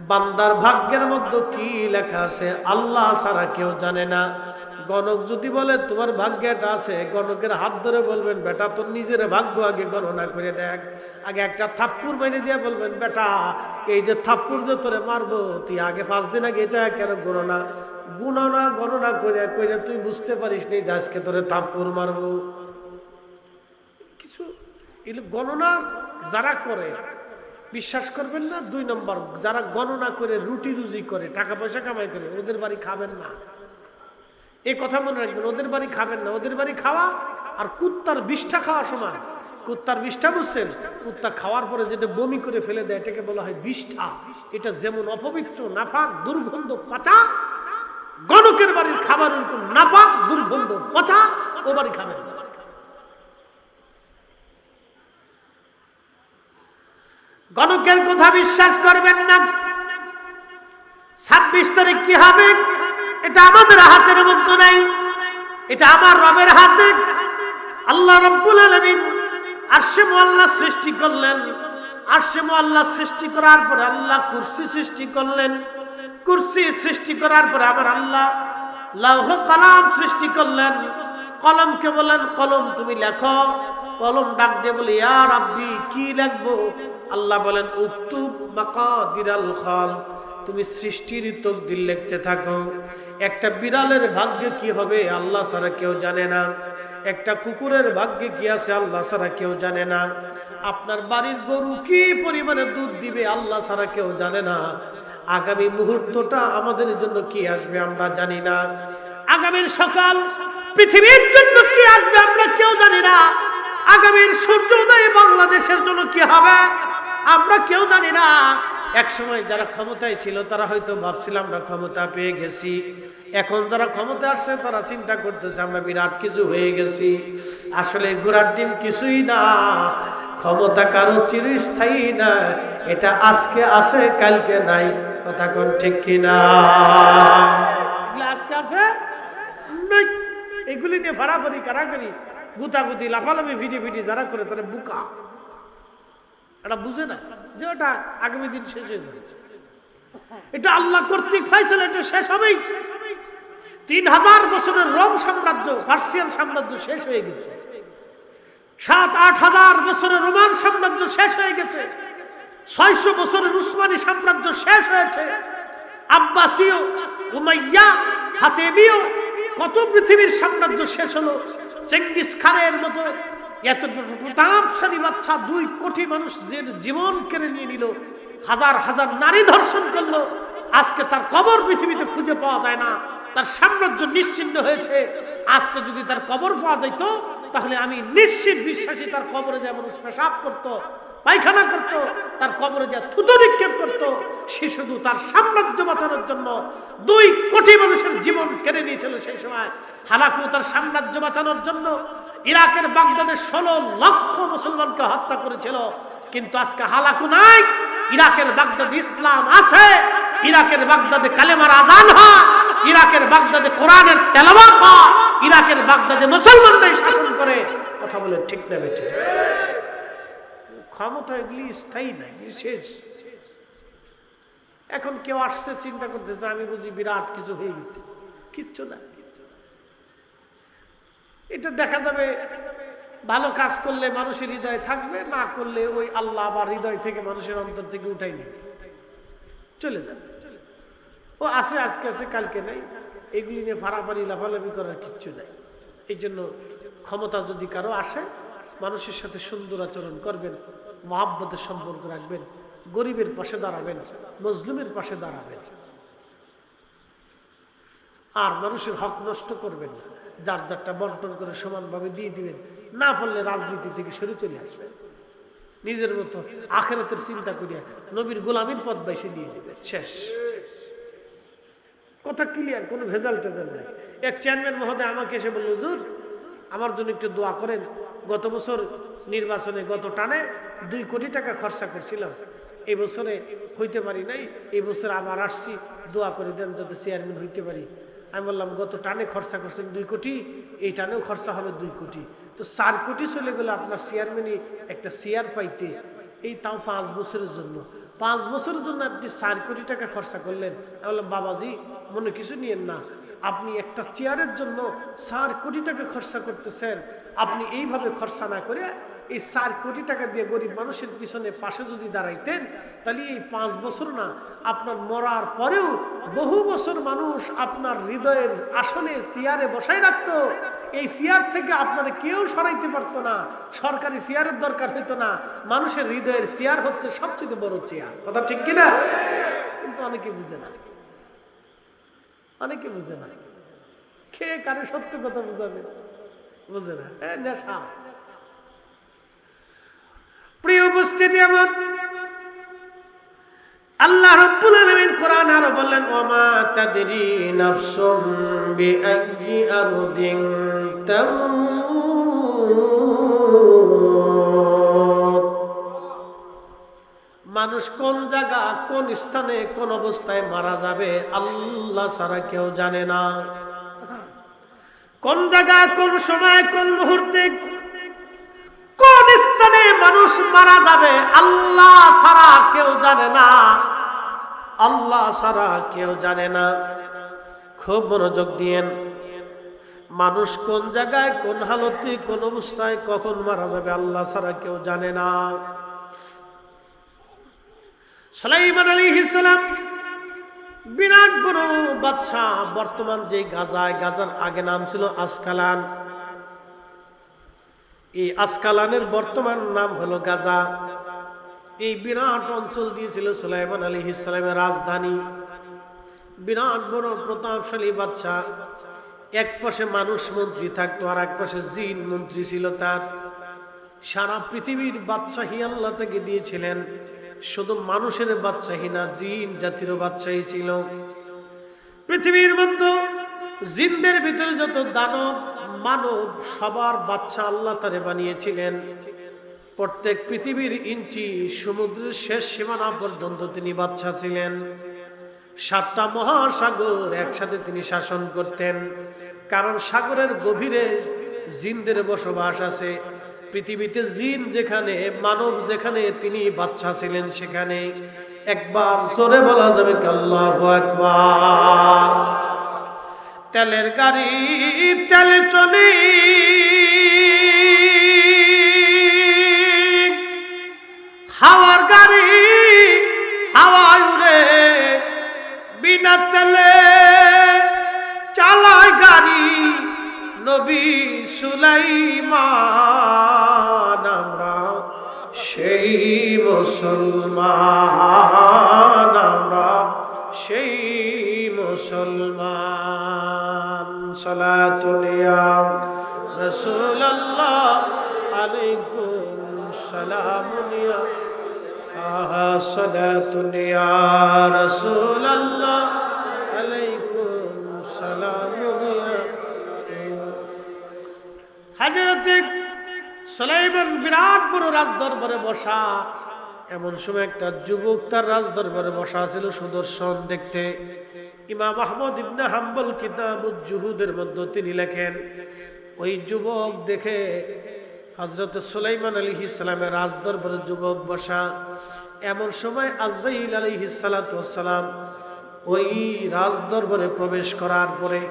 বান্দার ভাগ্যের মধ্যে কি লেখা আছে আল্লাহ ছাড়া কেউ জানে না। গণক যদি বলে তোমার ভাগ্যে এটা আছে, গণকের হাত ধরে বলবেন বেটা তোর নিজের ভাগ্য আগে গণনা করে দেখ। আগে একটা থাপ্পড় মেরে দিয়ে বলবেন বেটা এই যে থাপ্পড় যে তোরে মারবো তুই আগে 5 দিন আগে এটা কেন গণনা করে করে তুই বুঝতে পারিস নি যে আজকে তোরে থাপ্পড় মারবো। কিছু গণনা যারা করে বিশ্বাস করবেন না। 2 নম্বর, যারা গণনা করে রুটি রুজি করে টাকা পয়সা কামাই করে ওদের বাড়ি খাবেন না, এই কথা মনে রাখবেন। ওদের বাড়ি খাবেন না, ওদের বাড়ি খাওয়া আর কুত্তার বিষ্ঠা খাওয়া সমান। কুত্তার বিষ্ঠা বুঝছেন, কুত্তা খাওয়ার পরে যেটা বমি করে ফেলে দেয় এটাকে বলা হয় বিষ্ঠা। এটা যেমন অপবিত্র, নাপাক, দুর্গন্ধ, পচা, গণকের বাড়ির খাবার ওরকম নাপাক, দুর্গন্ধ, পচা, ও বাড়ি খাবেন না। গণকের কথা বিশ্বাস করবেন না। 26 তারিখ কি হবে এটা আমাদের হাতের মধ্যে নাই, এটা আমার রবের হাতে। আল্লাহ রাব্বুল আলামিন আরশে মুআল্লা সৃষ্টি করলেন। আরশে মুআল্লা সৃষ্টি করার পরে আল্লাহ কুরসি সৃষ্টি করলেন। কুরসি সৃষ্টি করার পরে আমার আল্লাহ লৌহ কলম সৃষ্টি করলেন। কলমকে বলেন কলম তুমি লেখো। কলম ডাক দিয়ে বলে ইয়া রাব্বি কি লিখবো? আল্লাহ বলেন উকতুব মাকাদিরাল খালক, তুমি সৃষ্টির তকদির লিখতে থাকো। একটা বিড়ালের ভাগ্যে কি হবে আল্লাহ ছাড়া কেউ জানে না। একটা কুকুরের ভাগ্যে কি আছে আল্লাহ ছাড়া কেউ জানে না। আপনার বাড়ির গরু কি পরিমাণে দুধ দিবে আল্লাহ ছাড়া কেউ জানে না। আগামী মুহূর্তটা আমাদের জন্য কি আসবে আমরা জানি না। আগামীর সকাল পৃথিবীর জন্য কি আসবে আমরা কেউ জানি না। আগামীর সূর্যোদয় বাংলাদেশের জন্য কি হবে আমরা কেউ জানি না। এক সময় যারা ক্ষমতায় ছিল তারা হয়তো ভাবছিল আমরা ক্ষমতা পেয়ে গেছি। এখন যারা ক্ষমতা আসছে তারা চিন্তা করতেছে আমরা বিরাট কিছু হয়ে গেছি। আসলে ঘোড়ার ডিম কিছুই না। ক্ষমতা কারো চিরস্থায়ী না, এটা আজকে আছে কালকে নাই। কথা কোন ঠিক কিনা? আজকে আছে নাই, এগুলি নিয়ে ফাড়াফাড়ি কারাকারি গুতাগুতি লাফালাফি ভিডি যারা করে তারা বুকা। এটা বুঝে না যে ওটা আগামী দিন শেষ হয়ে যাবে। এটা আল্লাহ কর্তৃক ফয়সালা, এটা শেষ হবেই। 3000 বছরের রোম সাম্রাজ্য, পার্সিয়ান সাম্রাজ্য শেষ হয়ে গেছে। 7-8 হাজার বছরের রোমান সাম্রাজ্য শেষ হয়ে গেছে। 600 বছরের উসমানী সাম্রাজ্য শেষ হয়েছে। আব্বাসীয়, উমাইয়া, ফাতেমীয়, কত পৃথিবীর সাম্রাজ্য শেষ হলো। চেঙ্গিস খানের মতো এত প্রতাপশালী বাচ্চা 2 কোটি মানুষের জীবন কেড়ে নিয়ে নিল। হাজার হাজার নারী ধর্ষণ করলো, আজকে তার কবর পৃথিবীতে খুঁজে পাওয়া যায় না, তার সাম্রাজ্য নিশ্চিহ্ন হয়েছে। আজকে যদি তার কবর পাওয়া যেত, তাহলে আমি নিশ্চিত বিশ্বাসী তার কবরে যে মানুষ পেশাব করত, পায়খানা করত, তার কবরে যে থুতু নিক্ষেপ করত, সে শুধু তার সাম্রাজ্য বাঁচানোর জন্য 2 কোটি মানুষের জীবন কেড়ে নিয়েছিল। সেই সময় হালাকু তার সাম্রাজ্য বাঁচানোর জন্য ইরাকের বাগদাদে 16 লক্ষ মুসলমানকে হত্যা করেছিল। কিন্তু আজকে হালাকু নাই, ইরাকের বাগদাদে ইসলাম আছে, ইরাকের বাগদাদে কালেমার আজান হয়, ইরাকের বাগদাদে কোরআনের তেলাওয়াত হয়, ইরাকের বাগদাদে মুসলমানরাই শাসন করে। কথা বলে ঠিক না বেঠিক? ক্ষমতা এগুলি স্থায়ী নাই, শেষ। এখন কেউ আসছে চিন্তা করতেছে আমি বুঝি বিরাট কিছু হয়ে গেছে, কিচ্ছু না। এটা দেখা যাবে ভালো কাজ করলে মানুষের হৃদয় থাকবে, না করলে ওই আল্লাহ আবার হৃদয় থেকে মানুষের অন্তর থেকে উঠাই নেবে, চলে যাবে। ও আছে, আজকে আছে, কালকে নেই। এগুলি নিয়ে ফাড়াফাড়ি লাফালাফি করার কিচ্ছু নাই। এই জন্য ক্ষমতা যদি কারো আসে, মানুষের সাথে সুন্দর আচরণ করবেন, মহাব্বতের সম্পর্ক রাখবেন, গরিবের পাশে দাঁড়াবেন, মজলুমের পাশে দাঁড়াবেন, আর মানুষের হক নষ্ট করবেন না। যার যারটা বন্টন করে সমানভাবে দিয়ে দিবেন। না পারলে রাজনীতি থেকে সরে চলে আসবেন, নিজের মতো আখিরাতের চিন্তা করিয়া নবীর গোলামীর পথ বাইছে দিয়ে দিবেন, শেষ। কথা ক্লিয়ার, কোনো ভেজাল টেজাল নাই। এক চেয়ারম্যান মহোদয় আমাকে এসে বলল, হুজুর আমার জন্য একটু দোয়া করেন। গত বছর নির্বাচনে গত টানে 2 কোটি টাকা খরচা করছিলাম, এই বছরে হইতে পারি নাই, এই বছর আবার আসছি, দোয়া করে দেন যাতে চেয়ারম্যান হইতে পারি। আমি বললাম গত টানে খরচা করছেন 2 কোটি, এই টানেও খরচা হবে 2 কোটি, তো 4 কোটি চলে গেলে আপনার চেয়ারম্যানই একটা চেয়ার পাইতে, এই তাও 5 বছরের জন্য। 5 বছরের জন্য আপনি 4 কোটি টাকা খরচা করলেন। আমি বললাম বাবাজি মনে কিছু নিয়েন না, আপনি একটা চেয়ারের জন্য 4 কোটি টাকা খরচা করতেছেন। আপনি এইভাবে খরচা না করে এই 4 কোটি টাকা দিয়ে গরিব মানুষের পিছনে পাশে যদি দাঁড়াইতেন, তাহলে এই 5 বছর না, আপনার মরার পরেও বহু বছর মানুষ আপনার হৃদয়ের আসনে চেয়ারে বসাই রাখতো। এই চেয়ার থেকে আপনারা কেউ সরাইতে পারতো না, সরকারি চেয়ারের দরকার হইতো না। মানুষের হৃদয়ের চেয়ার হচ্ছে সবচেয়ে বড় চেয়ার। কথা ঠিক কিনা? কিন্তু অনেকে বুঝে না, অনেকে বুঝে না। খেয়ে কারে সত্য কথা বুঝাবে? বুঝে না, নেশা। প্রিয় উপস্থিতি আমার, আল্লাহ রাব্বুল আলামিন কোরআন আরো বললেন, ওমা তাদরি নাফসুম বিআইয়ি আরদিন তামুত। মানুষ কোন জায়গা, কোন স্থানে, কোন অবস্থায় মারা যাবে আল্লাহ ছাড়া কেউ জানে না। কোন জায়গা, কোন সময়, কোন মুহূর্তে, কোন স্থানে মানুষ মারা যাবে আল্লাহ ছাড়া কেউ জানে না, আল্লাহ ছাড়া কেউ জানে না। খুব মনোযোগ দিয়েন, মানুষ কোন জায়গায়, কোন হালতে, কোন অবস্থায়, কখন মারা যাবে আল্লাহ ছাড়া কেউ জানে না। সুলাইমান আলাইহিস সালাম বিরাট বড় বাদশা। বর্তমান যে গাজায়, গাজার আগে নাম ছিল আসকালান, এই আসকালানের বর্তমান নাম হলো গাজা। এই বিরাট অঞ্চল দিয়েছিল সুলাইমান আলাইহিস সালামের রাজধানী। বিরাট বড় প্রতাপশালী বাদশা। এক পাশে মানুষ মন্ত্রী থাকতো, আর এক পাশে জিন মন্ত্রী ছিল তার। সারা পৃথিবীর বাদশাহী আল্লাহ তাকে দিয়েছিলেন। শুধু মানুষের বাদশাহী না, জিন জাতিরও বাদশাহী ছিল। পৃথিবীর মধ্যে জিনদের ভিতরে যত দানব মানব, সবার বাদশা আল্লাহ তারে বানিয়েছিলেন। প্রত্যেক পৃথিবীর ইঞ্চি, সমুদ্রের শেষ সীমানা পর্যন্ত তিনি বাদশা ছিলেন। 7টা মহাসাগর একসাথে তিনি শাসন করতেন, কারণ সাগরের গভীরে জিনদের বসবাস আছে। পৃথিবীতে জিন যেখানে, মানব যেখানে, তিনি বাদশা ছিলেন সেখানে। একবার জোরে বলা যাবে আল্লাহু আকবার। তেলের গাড়ি তেলে চলে, হাওয়ার গাড়ি হাওয়ায় উড়ে, বিনা তেলে চালায় গাড়ি নবী সুলাইমান। আমরা সেই মুসলমান, আমরা সেই মুসলমান। সালাতুন ইয়া রাসূলুল্লাহ আলাইকুম সালামুন ইয়া সালাতুন ইয়া রাসূলুল্লাহ আলাইকুম সালামুন ইয়া। হযরত সুলাইমান বিরাট বড় রাজদরবারে বসা। এমন সময় একটা যুবক তার রাজদরবারে বসা ছিল, সুদর্শন দেখতে। ইমাম আহমদ ইবনে হাম্বল কিতাবুজ জুহুদের মধ্যে তিনি লেখেন, ওই যুবক দেখে হযরত সুলাইমান আলাইহিস সালামের রাজদরবারে যুবক বসা। এমন সময় আজরাইল আলাইহিস সালাতু ওয়াস সালাম ওই রাজদরবারে প্রবেশ করার পরে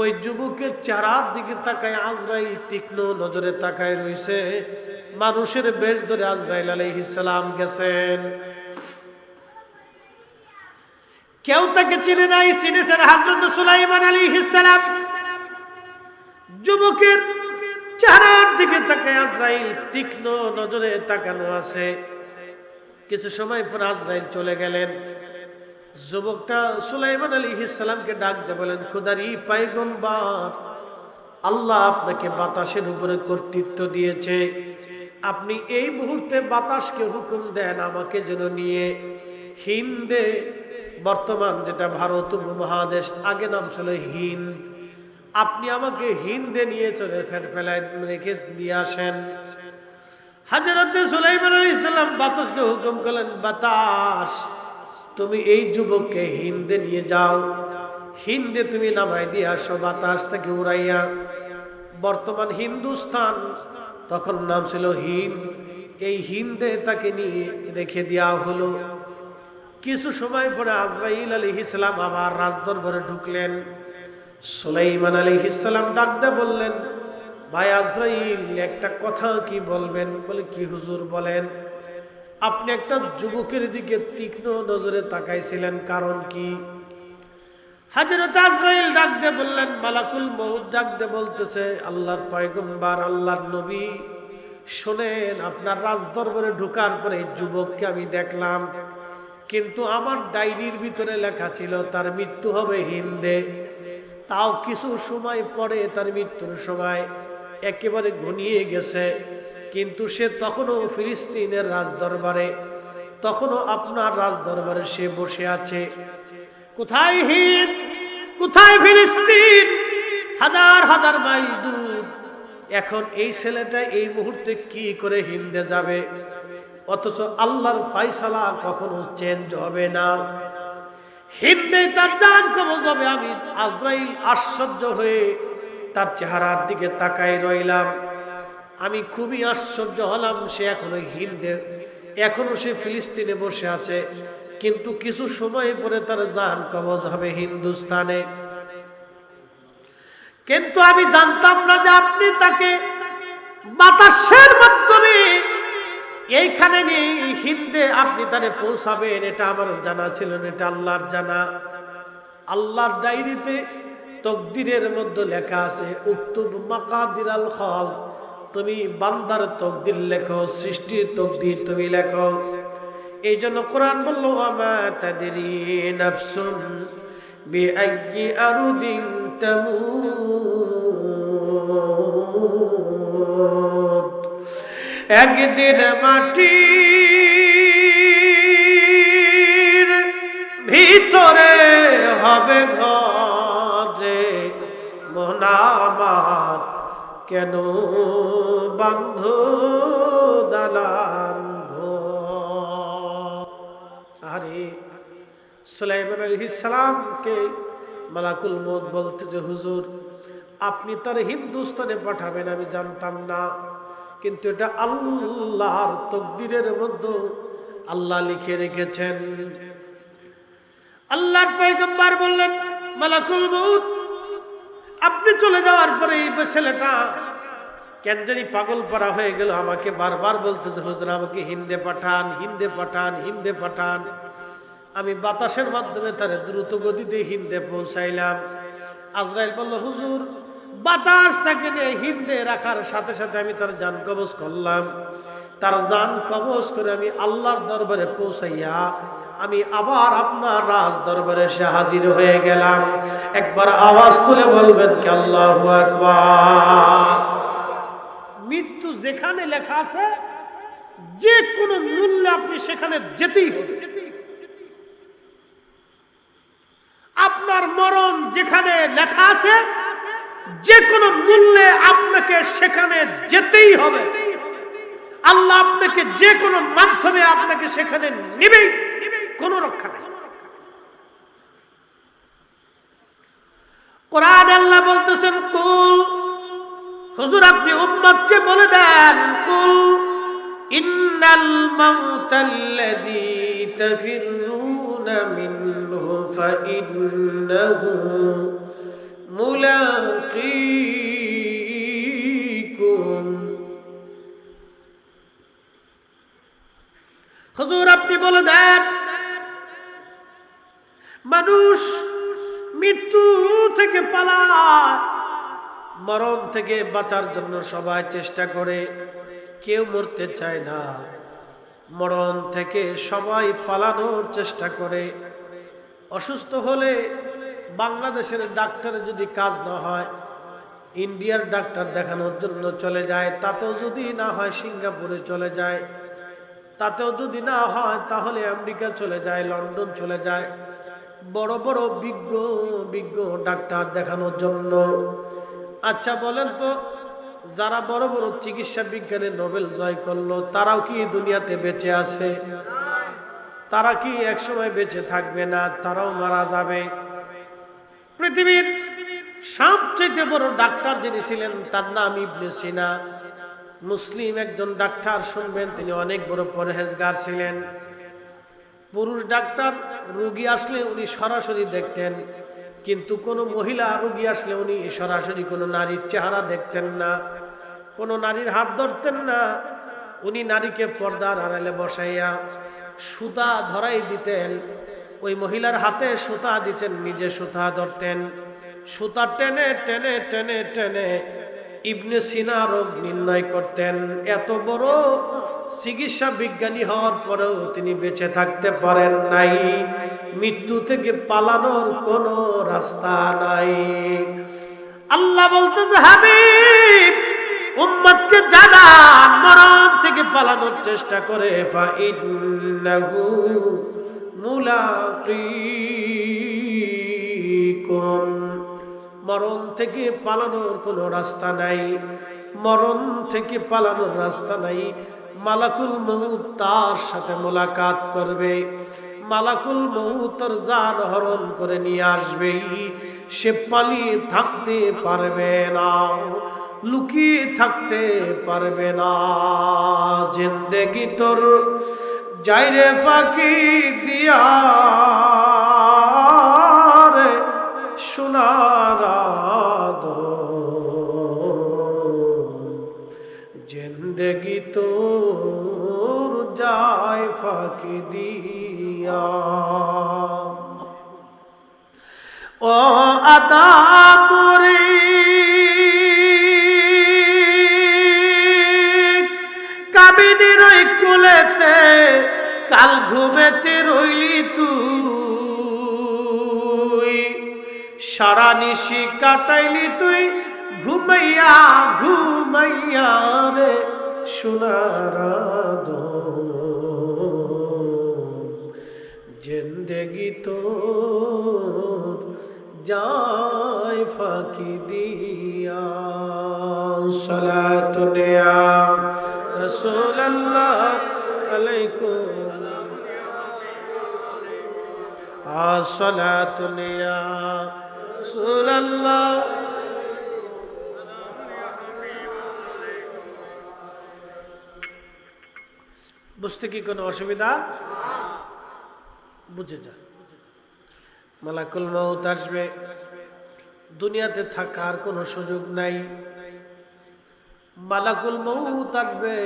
ওই যুবকের চেহারার দিকে তাকায় আজরাইল তীক্ষ্ণ নজরে তাকায় রইছে। মানুষের বেশ ধরে আজরাইল আলাইহিস সালাম গেছেন। কেউ তাকে চিনে নাই, চিনেছেন হযরত সুলাইমান আলাইহিস সালাম। যুবকের চেহারার দিকে তাকায় আজরাইল তীক্ষ্ণ নজরে তাকানো আছে। কিছু সময় পর আজরাইল চলে গেলেন। যুবকটা সুলাইমান আলাইহিস সালামকে ডাক দিয়ে বলেন, খোদারি পয়গম্বর, আল্লাহ আপনাকে বাতাসের উপরে কর্তৃত্ব দিয়েছে। আপনি এই মুহূর্তে বাতাসকে হুকুম দেন আমাকে যেন নিয়ে হিন্দে, বর্তমান যেটা ভারত উপমহাদেশ, আগে নাম ছিল হিন্দ, আপনি আমাকে হিন্দে নিয়ে চলে ফেলায় রেখে দিয়ে আসেন। হযরত সুলাইমান আলাইহিস সালাম বাতাসকে হুকুম করলেন, বাতাস তুমি এই যুবককে হিন্দে নিয়ে যাও, হিন্দে তুমি নামাই দিয়ে আসো বাতাস থেকে উড়াইয়া। বর্তমান হিন্দুস্তান, তখন নাম ছিল হিন্দ, এই হিন্দে তাকে নিয়ে রেখে দেওয়া হলো। কিছু সময় পরে আজরাইল আলাইহিস সালাম আবার রাজদরবারে ঢুকলেন। সুলাইমান আলাইহিস সালাম ডাক দিয়ে বললেন, ভাই আজরাইল, একটা কথা কি বলবেন? বলে, কি হুজুর বলেন। আপনি একটা যুবকের দিকে তীক্ষ্ণ নজরে তাকাইছিলেন, কারণ কি? হযরত আজরাইল ডাক দিয়ে বললেন, মালাকুল মউত ডাক দিয়ে বলতেছে, আল্লাহর পয়গম্বর, আল্লাহর নবী, শোনেন, আপনার রাজদরবারে ঢোকার পরে যুবককে আমি দেখলাম, কিন্তু আমার ডায়েরির ভিতরে লেখা ছিল তার মৃত্যু হবে হিন্দে। তাও কিছু সময় পরে তার মৃত্যুর সময় একেবারে ঘনিয়ে গেছে, কিন্তু সে তখনও ফিলিস্তিনের রাজদরবারে, তখনও আপনার রাজদরবারে সে বসে আছে। কোথায় হিন্দ, কোথায় ফিলিস্তিন, হাজার হাজার মাইল দূর। এখন এই ছেলেটা এই মুহূর্তে কি করে হিন্দে যাবে? অথচ আল্লাহর ফয়সালা কখনো চেঞ্জ হবে না, হিন্দে তার জান কবজ হবে। আমি আজরাইল আশ্চর্য হয়ে তার চেহারার দিকে তাকাই রইলাম। আমি খুবই আশ্চর্য হলাম, সে এখনো হিন্দে, এখনো সে ফিলিস্তিনে বসে আছে, কিন্তু কিছু সময় পরে তার জান কবজ হবে হিন্দুস্তানে। কিন্তু আমি জানতাম না যে আপনি তাকে বাতাসের মাধ্যমে এইখানে নিয়ে হিন্দে আপনি তারে পৌঁছাবেন, এটা আমার জানা ছিল না, এটা আল্লাহর জানা। আল্লাহর ডায়েরিতে তকদিরের মধ্যে লেখা আছে, উক্তুব মাকাদিরাল খালক, তুমি বান্দার তকদির লেখো, সৃষ্টির তকদির তুমি লেখো। এই জন্য কোরআন বলল, আমা তাদরি নাফসুন বিআইয়ি আরদিন তামুত। একদিন মাটির ভিতরে হবে ঘরে, মন আমার কেন বান্ধ দালান ঘর। আরে সুলাইমান আলাইহিস সালামকে মালাকুল মউত বলতেছে, হুজুর আপনি তার হিন্দুস্তানে পাঠাবেন আমি জানতাম না, কিন্তু এটা আল্লাহর তকদিরের মধ্যে আল্লাহ লিখে রেখেছেন। আল্লাহর পয়গম্বর বললেন, মালাকুল মউত আপনি চলে যাওয়ার পরে এই ছেলেটা কেন জানি পাগল পারা হয়ে গেল, আমাকে বারবার বলতেছে, হুজুর আমাকে হিন্দে পাঠান, হিন্দে পাঠান, হিন্দে পাঠান। আমি বাতাসের মাধ্যমে তার দ্রুত গতিতে হিন্দে পৌঁছাইলাম। আজরাইল বলল, হুজুর বাতাস তাকে নিয়ে হিন্দে রাখার সাথে সাথে আমি তার জান কবজ করলাম। তার জান কবজ করে আমি আল্লাহর দরবারে পৌঁছাইয়া আমি আবার আপনার রাজ দরবারে এসে হাজির হয়ে গেলাম। একবার আওয়াজ তুলে বলবেন কি আল্লাহু আকবার। মৃত্যু যেখানে লেখা আছে যে কোনো মূল্যে আপনি সেখানে যেতেই হবে। আপনার মরণ যেখানে লেখা আছে যে কোনো মূল্যে আপনাকে সেখানে যেতেই হবে। আল্লাহ আপনাকে যে কোনো মাধ্যমে আপনাকে সেখানে নেবেই, কোনো রক্ষা নেই। কোরআন আল্লাহ বলতেছেন কুল, হুজুর আপনি উম্মতকে বলে দেন, কুল ইন্নাল মাউতাল্লাযী তাফিরুনা মিনহু ফাইন্নাহু মুলাকীকুম। হুজুর আপনি বলে দেন, মানুষ মৃত্যু থেকে পালায়, মরণ থেকে বাঁচার জন্য সবাই চেষ্টা করে, কেউ মরতে চায় না। মরণ থেকে সবাই পালানোর চেষ্টা করে। অসুস্থ হলে বাংলাদেশের ডাক্তার যদি কাজ না হয় ইন্ডিয়ার ডাক্তার দেখানোর জন্য চলে যায়, তাতেও যদি না হয় সিঙ্গাপুরে চলে যায়, তাতেও যদি না হয় তাহলে আমেরিকা চলে যায়, লন্ডন চলে যায়, বড় বড় বিজ্ঞ বিজ্ঞ ডাক্তার দেখানোর জন্য। আচ্ছা বলেন তো, যারা বড় বড় চিকিৎসা বিজ্ঞানে নোবেল জয় করলো তারাও কি দুনিয়াতে বেঁচে আছে? তারা কি একসময় বেঁচে থাকবে না? তারাও মারা যাবে। পৃথিবীর সবচেয়ে বড় ডাক্তার যিনি ছিলেন তার নাম ইবনে সিনা, মুসলিম একজন ডাক্তার। শুনবেন তিনি অনেক বড় পরহেজগার ছিলেন। পুরুষ ডাক্তার রোগী আসলে উনি সরাসরি দেখতেন, কিন্তু কোনো মহিলা রোগী আসলে উনি সরাসরি কোনো নারীর চেহারা দেখতেন না, কোনো নারীর হাত ধরতেন না। উনি নারীকে পর্দার আড়ালে বসাইয়া সুতা ধরাই দিতেন, ওই মহিলার হাতে সুতা দিতেন, নিজে সুতা ধরতেন, সুতা টেনে টেনে টেনে টেনে ইবনে সিনা রোগ নির্ণয় করতেন। এত বড় চিকিৎসা বিজ্ঞানী হওয়ার পরেও তিনি বেঁচে থাকতে পারেন নাই। মৃত্যু থেকে পালানোর কোনো রাস্তা নাই। আল্লাহ বলতেছে, হাবিব উম্মতকে জানান, মরণ থেকে পালানোর চেষ্টা করে ফাইন্নাহু মুলাকীকুম। মরণ থেকে পালানোর কোনো রাস্তা নাই, মরণ থেকে পালানোর রাস্তা নাই। মালাকুল মউত তার সাথে মোলাকাত করবে, মালাকুল মউত তার জান হরণ করে নিয়ে আসবে। সে পালিয়ে থাকতে পারবে না, লুকিয়ে থাকতে পারবে না। জিন্দেগি তোর যাইরে ফাঁকি দিয়া রে সোনার জিন্দেগি তোর যায় ফাঁকি দিয়া। ও আদামরে কামিনীর ওই কোলেতে কাল ঘুমেতে রইলি তুই, সারা নিশি কাটাইলি তুই ঘুমাইয়া ঘুমাইয়া রে সোনার জিন্দেগি তোর যায় ফাঁকি দিয়া। সালাতুন ইয়া রাসূলুল্লাহ আলাইকুম, আসসালাতুন ইয়া রাসূলুল্লাহ। বুঝতে কি কোনো অসুবিধা? বুঝে যা। মালাকুল মউত আসবে, দুনিয়াতে থাকার কোনো সুযোগ নাই। মালাকুল মউত আসবে,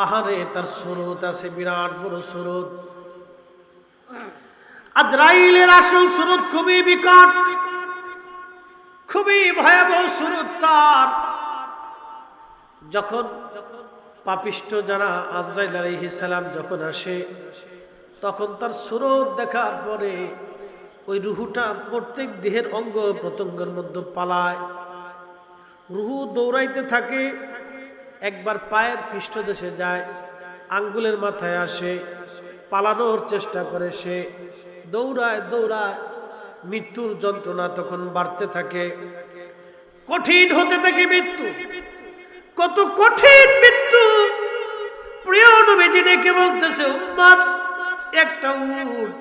আহারে তার সুরত আছে, বিরাট বড় সুরত। আজরাইলের আসল সুরত খুবই বিকট, খুবই ভয়াবহ সুরত তার। যখন পাপিষ্ঠ যারা আজরাইল আলাইহিস সালাম যখন আসে তখন তার সুরত দেখার পরে ওই রুহুটা প্রত্যেক দেহের অঙ্গ প্রত্যঙ্গের মধ্যে পালায়, রুহু দৌড়াইতে থাকে। একবার পায়ের পৃষ্ঠদেশে যায়, আঙ্গুলের মাথায় আসে, পালানোর চেষ্টা করে, সে দৌড়ায় দৌড়ায়, মৃত্যুর যন্ত্রণা তখন বাড়তে থাকে, কঠিন হতে থাকে মৃত্যু। কত কঠিন মৃত্যু! প্রিয় নবীজি ডেকে বলতেছে, উম্মত, একটা উট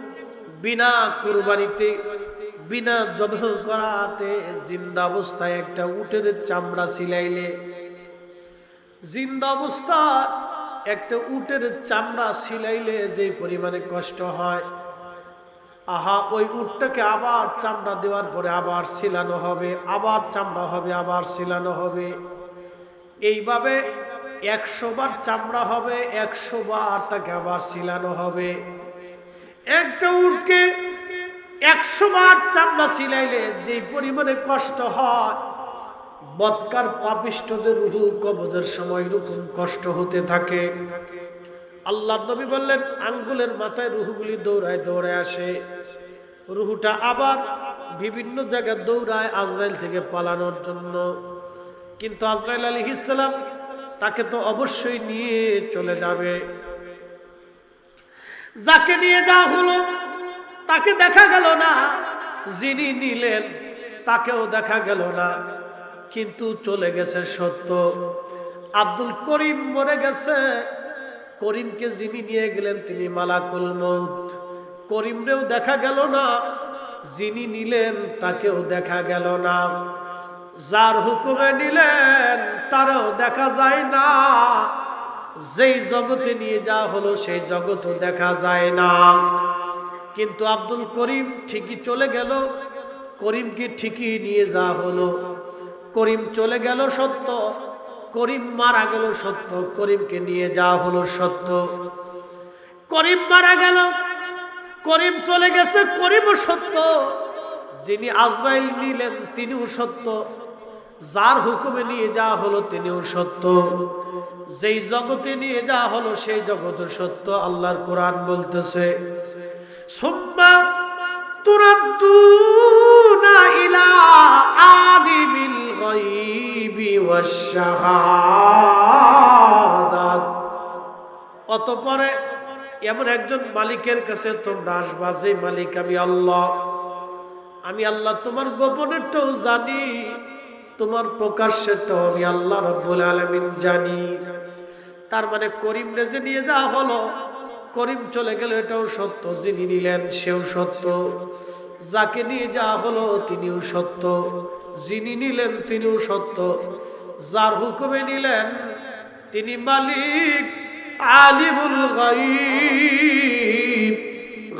বিনা কুরবানিতে, বিনা জবাহ করাতে, জিন্দা অবস্থায় একটা উটের চামড়া ছিলাইলে, জিন্দা অবস্থায় একটা উটের চামড়া ছিলাইলে যে পরিমাণে কষ্ট হয়, আহা, ওই উটটাকে আবার চামড়া দেওয়ার পরে আবার ছিলানো হবে, আবার চামড়া হবে, আবার ছিলানো হবে, এইভাবে 100 বার চামড়া হবে, 100 বার তাকে আবার ছিলানো হবে। একটা উটকে 100 বার চামড়া ছিলাইলে যে পরিমাণে কষ্ট হয়, বদকার পাপিষ্ঠদের রুহু কবজের সময় এরকম কষ্ট হতে থাকে। আল্লাহ নবী বললেন, আঙ্গুলের মাথায় রুহুগুলি দৌড়ায় দৌড়ায় আসে, রুহুটা আবার বিভিন্ন জায়গায় দৌড়ায় আজরাইল থেকে পালানোর জন্য। কিন্তু আজরাইল আলাইহিস সালাম তাকে তো অবশ্যই নিয়ে চলে যাবে। যাকে নিয়ে যাওয়া হলো তাকে দেখা গেল না, যিনি নিলেন তাকেও দেখা গেল না, কিন্তু চলে গেছে সত্য। আব্দুল করিম মরে গেছে। করিমকে যিনি নিয়ে গেলেন তিনি মালাকুল মউত। করিমরেও দেখা গেল না, যিনি নিলেন তাকেও দেখা গেল না, যার হুকুমে নিলেন তারও দেখা যায় না, যেই জগতে নিয়ে যাওয়া হলো সেই জগতও দেখা যায় না। কিন্তু আব্দুল করিম ঠিকই চলে গেল, করিমকে ঠিকই নিয়ে যাওয়া হলো। করিম চলে গেল সত্য, করিম মারা গেল সত্য, করিমকে নিয়ে যাওয়া হলো সত্য। করিম মারা গেল, করিম চলে গেছে, করিমও সত্য, যিনি আজরাইল নিলেন তিনিও সত্য, যার হুকুমে নিয়ে যাওয়া হলো তিনিও সত্য, যেই জগতে নিয়ে যাওয়া হলো সেই জগৎ সত্য। আল্লাহর কোরআন বলতেছে, সুম্মা তুরাদ্দুনা ইলা আলিমিল গায়বি ওয়াশ শাহাদাত, অতঃপরে এমন একজন মালিকের কাছে তোমরা আসবা, যে মালিক আমি আল্লাহ। আমি আল্লাহ তোমার গোপনেরটাও জানি, তোমার প্রকাশ্যেরটাও আমি আল্লাহ রাব্বুল আলামিন জানি। তার মানে করিমরে যে নিয়ে যাওয়া হলো, করিম চলে গেল এটাও সত্য, যিনি নিলেন সেও সত্য, যাকে নিয়ে যাওয়া হলো তিনিও সত্য, যিনি নিলেন তিনিও সত্য, যার হুকুমে নিলেন তিনি মালিক, আলিমুল গায়ব,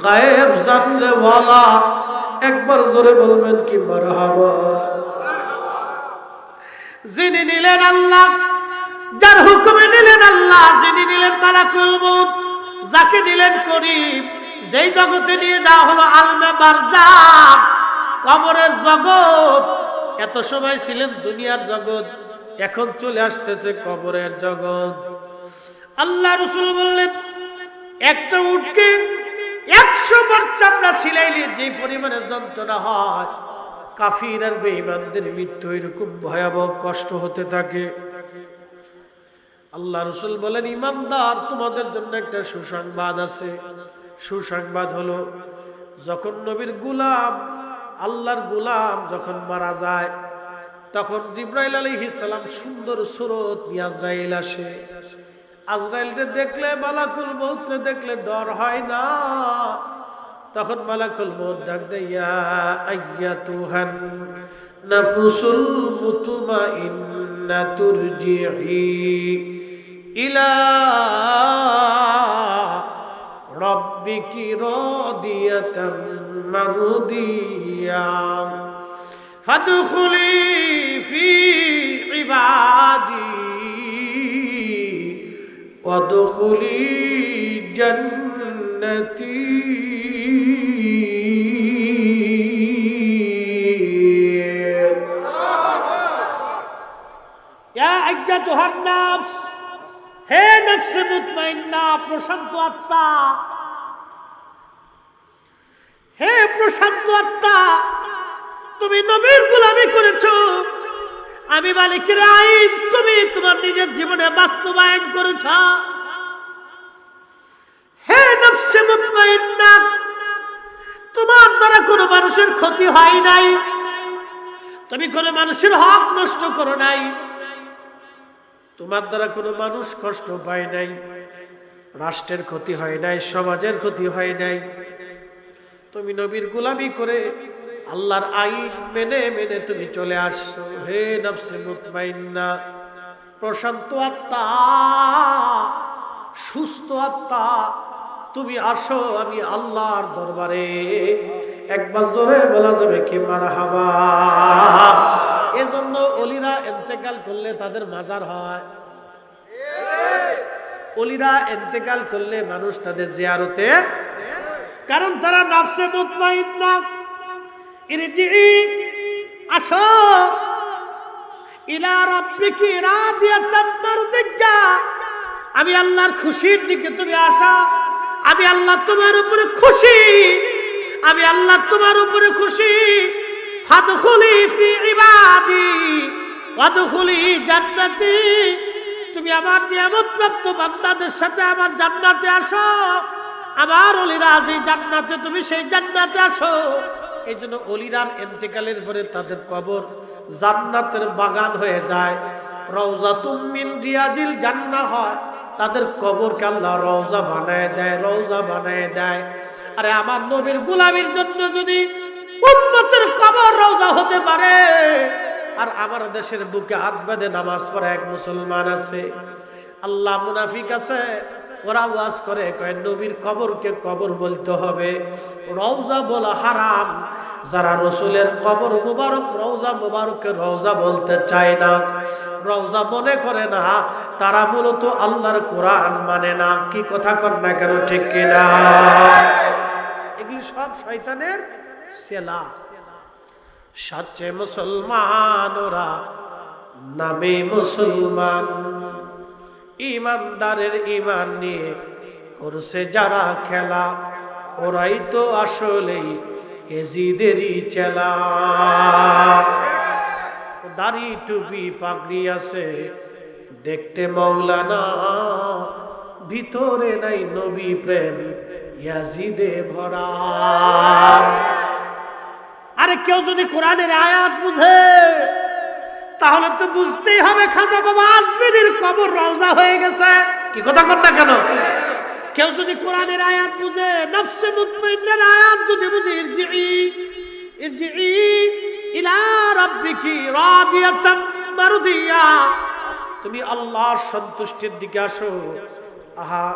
গায়েব জানলে ওয়ালা। একবার জোরে বলবেন কি মারহাবা। যিনি নিলেন আল্লাহ, যার হুকুমে নিলেন আল্লাহ, যিনি নিলেন মালাকুল মউত, যাকে নিলেন করিম, যেই জগতে নিয়ে যাওয়া হলো আলমে বারজাখ, কবরের জগৎ। এত সময় ছিলেন দুনিয়ার জগৎ, এখন চলে আসতেছে কবরের জগৎ। আল্লাহ রাসূল বললেন, একটা উটকে 100 বার চামড়া ছিলাইলে যে পরিমাণে যন্ত্রণা হয়, কাফির আর বেঈমানদের মৃত্যু এরকম ভয়াবহ কষ্ট হতে থাকে। আল্লাহ রাসূল বলেন, ইমানদার, তোমাদের জন্য একটা সুসংবাদ আছে। সুসংবাদ হলো, যখন নবীর গোলাম, আল্লাহর গোলাম যখন মারা যায়, তখন জিবরাইল আলাইহিস সালাম সুন্দর সুরত নিয়ে আজরাইল আসে। আজরাইলকে দেখলে, মালাকুল মউতকে দেখলে ডর হয় না। তখন মালাকুল মউত ডাক দেয়, ইয়া আইয়াতুহান নাফসুল মুতমাইন্না তুরজিই ইলা রাব্বিকি রাদিয়াতাম মারদিয়া ফাদখুলি ফি ইবাদি ওয়াদখুলি জান্নাতি। ইয়া আইয়াতুহান নাফস, হে নফসে মুতমাইন্না, প্রশান্ত আত্মা, হে প্রশান্ত আত্মা, তুমি নবীর গোলামি করেছো, আমি মালিকের আইন তুমি তোমার নিজের জীবনে বাস্তবায়ন করেছ। হে নফসে মুতমাইন্না, তোমার দ্বারা কোনো মানুষের ক্ষতি হয় নাই, তুমি কোনো মানুষের হক নষ্ট করো নাই, তোমার দ্বারা কোনো মানুষ কষ্ট পায় নাই, রাষ্ট্রের ক্ষতি হয় নাই, সমাজের ক্ষতি হয় নাই। তুমি নবীর গোলামি করে আল্লাহর আইন মেনে মেনে তুমি চলে আসছো। হে নফসে মুতমাইন্না, প্রশান্ত আত্মা, সুস্থ আত্মা, তুমি আসো আমি আল্লাহর দরবারে। একবার জোরে বলা যাবে কি মারহাবা। এজন্য ওলিরা ইন্তেকাল করলে তাদের মাজার হয়, ওলিরা ইন্তেকাল করলে মানুষ তাদের জিয়ারতে, কারণ তারা নফসে মুতমাইন্না। ইরজিই, আসো, ইলা রাব্বিকি রাদিয়াতাম মারদিয়া, আমি আল্লাহর খুশির দিকে তুমি আসা। আমি আল্লাহ তোমার উপরে খুশি, আমি আল্লাহ তোমার উপরে খুশি। ফাদখুলি ফি ইবাদি ওয়াদখুলি জান্নাতি, তুমি আমার নিয়ামত প্রাপ্ত বান্দাদের সাথে আমার জান্নাতে আসো। আমার ওলিরা যে জান্নাতে, তুমি সেই জান্নাতে আসো। এই জন্য ওলিরার ইন্তেকালের পরে তাদের কবর জান্নাতের বাগান হয়ে যায়, রওজাতুম মিন রিয়াজিল জান্নাহ হয়। তাদের কবরকে আল্লাহ রওজা বানায় দেয়, রওজা বানায় দেয়। আরে আমার নবীর গোলামির জন্য যদি উম্মতের কবর রওজা হতে পারে, আর আমার দেশের বুকে হাত বেঁধে নামাজ পড়ে এক মুসলমান আছে, আল্লাহ মুনাফিক আছে, ওরা ওয়াজ করে কয় নবীর কবরকে কবর বলতে হবে, রওজা বলা হারাম। যারা রসুলের কবর মুবারক রওজা মুবারককে রওজা বলতে চায় না, রওজা মনে করে না, তারা মূলত আল্লাহর কোরআন মানে না। কি কথা কর না কেন, ঠিক কিনা? এগুলি সব শয়তানের সেলা। সাচ্চে মুসলমান ওরা, নামে মুসলমান, ইমানদারের ইমান নিয়ে করছে যারা খেলা, ওরাই তো আসলেই এজিদেরই চেলা। দাড়ি টুপি পাগড়ি আছে, দেখতে মৌলানা, ভিতরে নাই নবী প্রেম, ইয়াজিদে ভরা। আরে কেউ যদি কোরআনের আয়াত বুঝে, তাহলে তো বুঝতেই হবে খাজা বাবা আজমিরের কবর রওজা হয়ে গেছে। কি কথা কর না কেন? কেউ যদি কোরআনের আয়াত বুঝে, নফসে মুতমাইন্নার আয়াত যদি বুঝে, ইরজিই ইলা রাব্বিকি রাদিয়াতাম মারদিয়া, তুমি আল্লাহর সন্তুষ্টির দিকে আসো। আহা,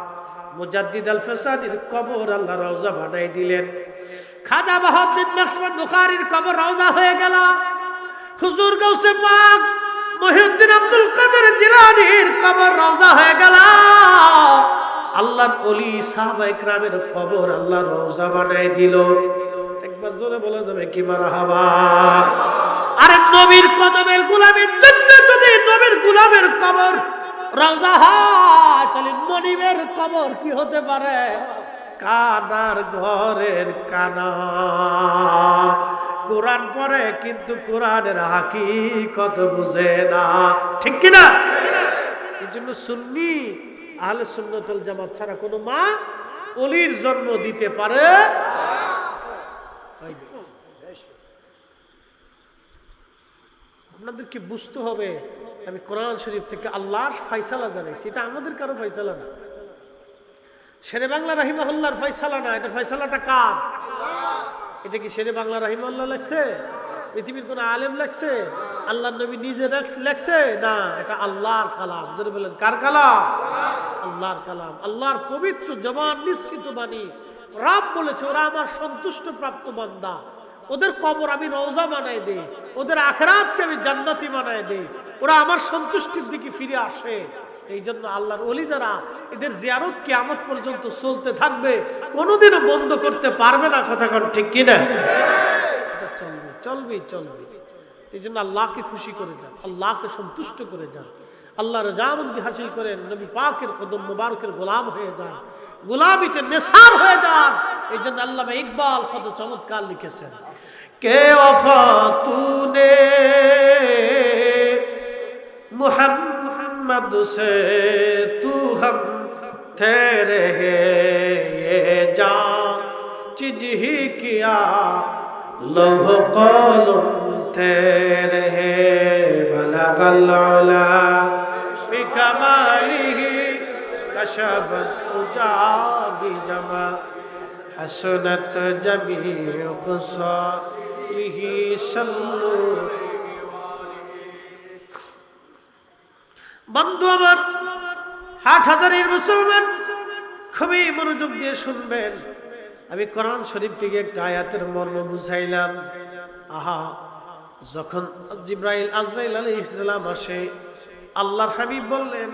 মুজাদ্দিদ আল ফিসানির কবর আল্লাহ রওজা বানাই দিলেন, খাজা বাহাউদ্দিন নকশবন্দ বুখারীর কবর রওজা হয়ে গেল, হুজুর গাউসে পাক মুহিউদ্দিন আব্দুল কাদের জিলানীর কবর রওজা হয়ে গেল, আল্লাহর ওলি সাহাবায়ে কেরামের কবর আল্লাহ রওজা বানাই দিল। একবার জোরে বলা যাবে কি মারহাবা। আরে নবীর কদমের গোলামের জন্য যদি নবীর গোলামের কবর রওজা হয়, তাহলে মনিবের কবর কি হতে পারে? কানার ঘরের কানা। কোরআন পড়ে কিন্তু কোরআনের হাকিকত বুঝে না, ঠিক কিনা? এই জন্য সুন্নি আহলে সুন্নাত ওয়াল জামাত ছাড়া কোনো মা ওলির জন্ম দিতে পারে। আপনাদেরকে বুঝতে হবে, আমি কোরআন শরীফ থেকে আল্লাহর ফয়সালা জানাইছি, এটা আমাদের কারো ফয়সালা না, শেরে বাংলা রাহিমাহুল্লাহর ফয়সালা না, এটা ফয়সালাটা কার? এটা কি শেরে বাংলা রাহিমাহুল্লাহ লেখছে? পৃথিবীর কোন আলেম লেখছে? আল্লাহর নবী নিজে লেখছে? না, এটা আল্লাহর কালাম। যদি বলেন কার কালাম? আল্লাহর কালাম, আল্লাহর পবিত্র জবান নিশ্চিত বাণী। রব বলেছে ওরা আমার সন্তুষ্ট প্রাপ্ত বান্দা, ওদের কবর আমি রওজা বানাই দেই, ওদের আখিরাতকে আমি জান্নাতি বানাই দেই, ওরা আমার সন্তুষ্টির দিকে ফিরে আসে। এই জন্য আল্লাহর ওলি যারা, এদের জিয়ারত কিয়ামত পর্যন্ত চলতে থাকবে, কোনোদিনও বন্ধ করতে পারবে না। কথা কোন ঠিক কিনা? এটা চলবে চলবে চলবে। এই জন্য আল্লাহকে খুশি করে যান, আল্লাহকে সন্তুষ্ট করে যান। আল্লাহর রজামন্দি হাসিল করেন, নবী পাকের কদম মুবারকের গোলাম হয়ে যান, গোলামিতে নেশার হয়ে যান। এই জন্য আল্লামা ইকবাল কত চমৎকার লিখেছেন, কে ওফা তুনে মুহাম্মদ সে তু হম তেরে ये जान चिज ही किया लौह कलम तेरे बलगल उला बिकमालिही कशफत तुजा बिजमा हसनत जमीउ ख़ुसालिही सल्लु। बंधु আমার হাটহাজারীর মুসলমান, খুবই মনোযোগ দিয়ে শুনবেন। আমি কোরআন শরীফ থেকে একটা আয়াতের মর্ম বুঝাইলাম। আহা, যখন জিবরাইল আজরাইল আলাইহিস সালাম আসে, আল্লাহর হাবিব বললেন,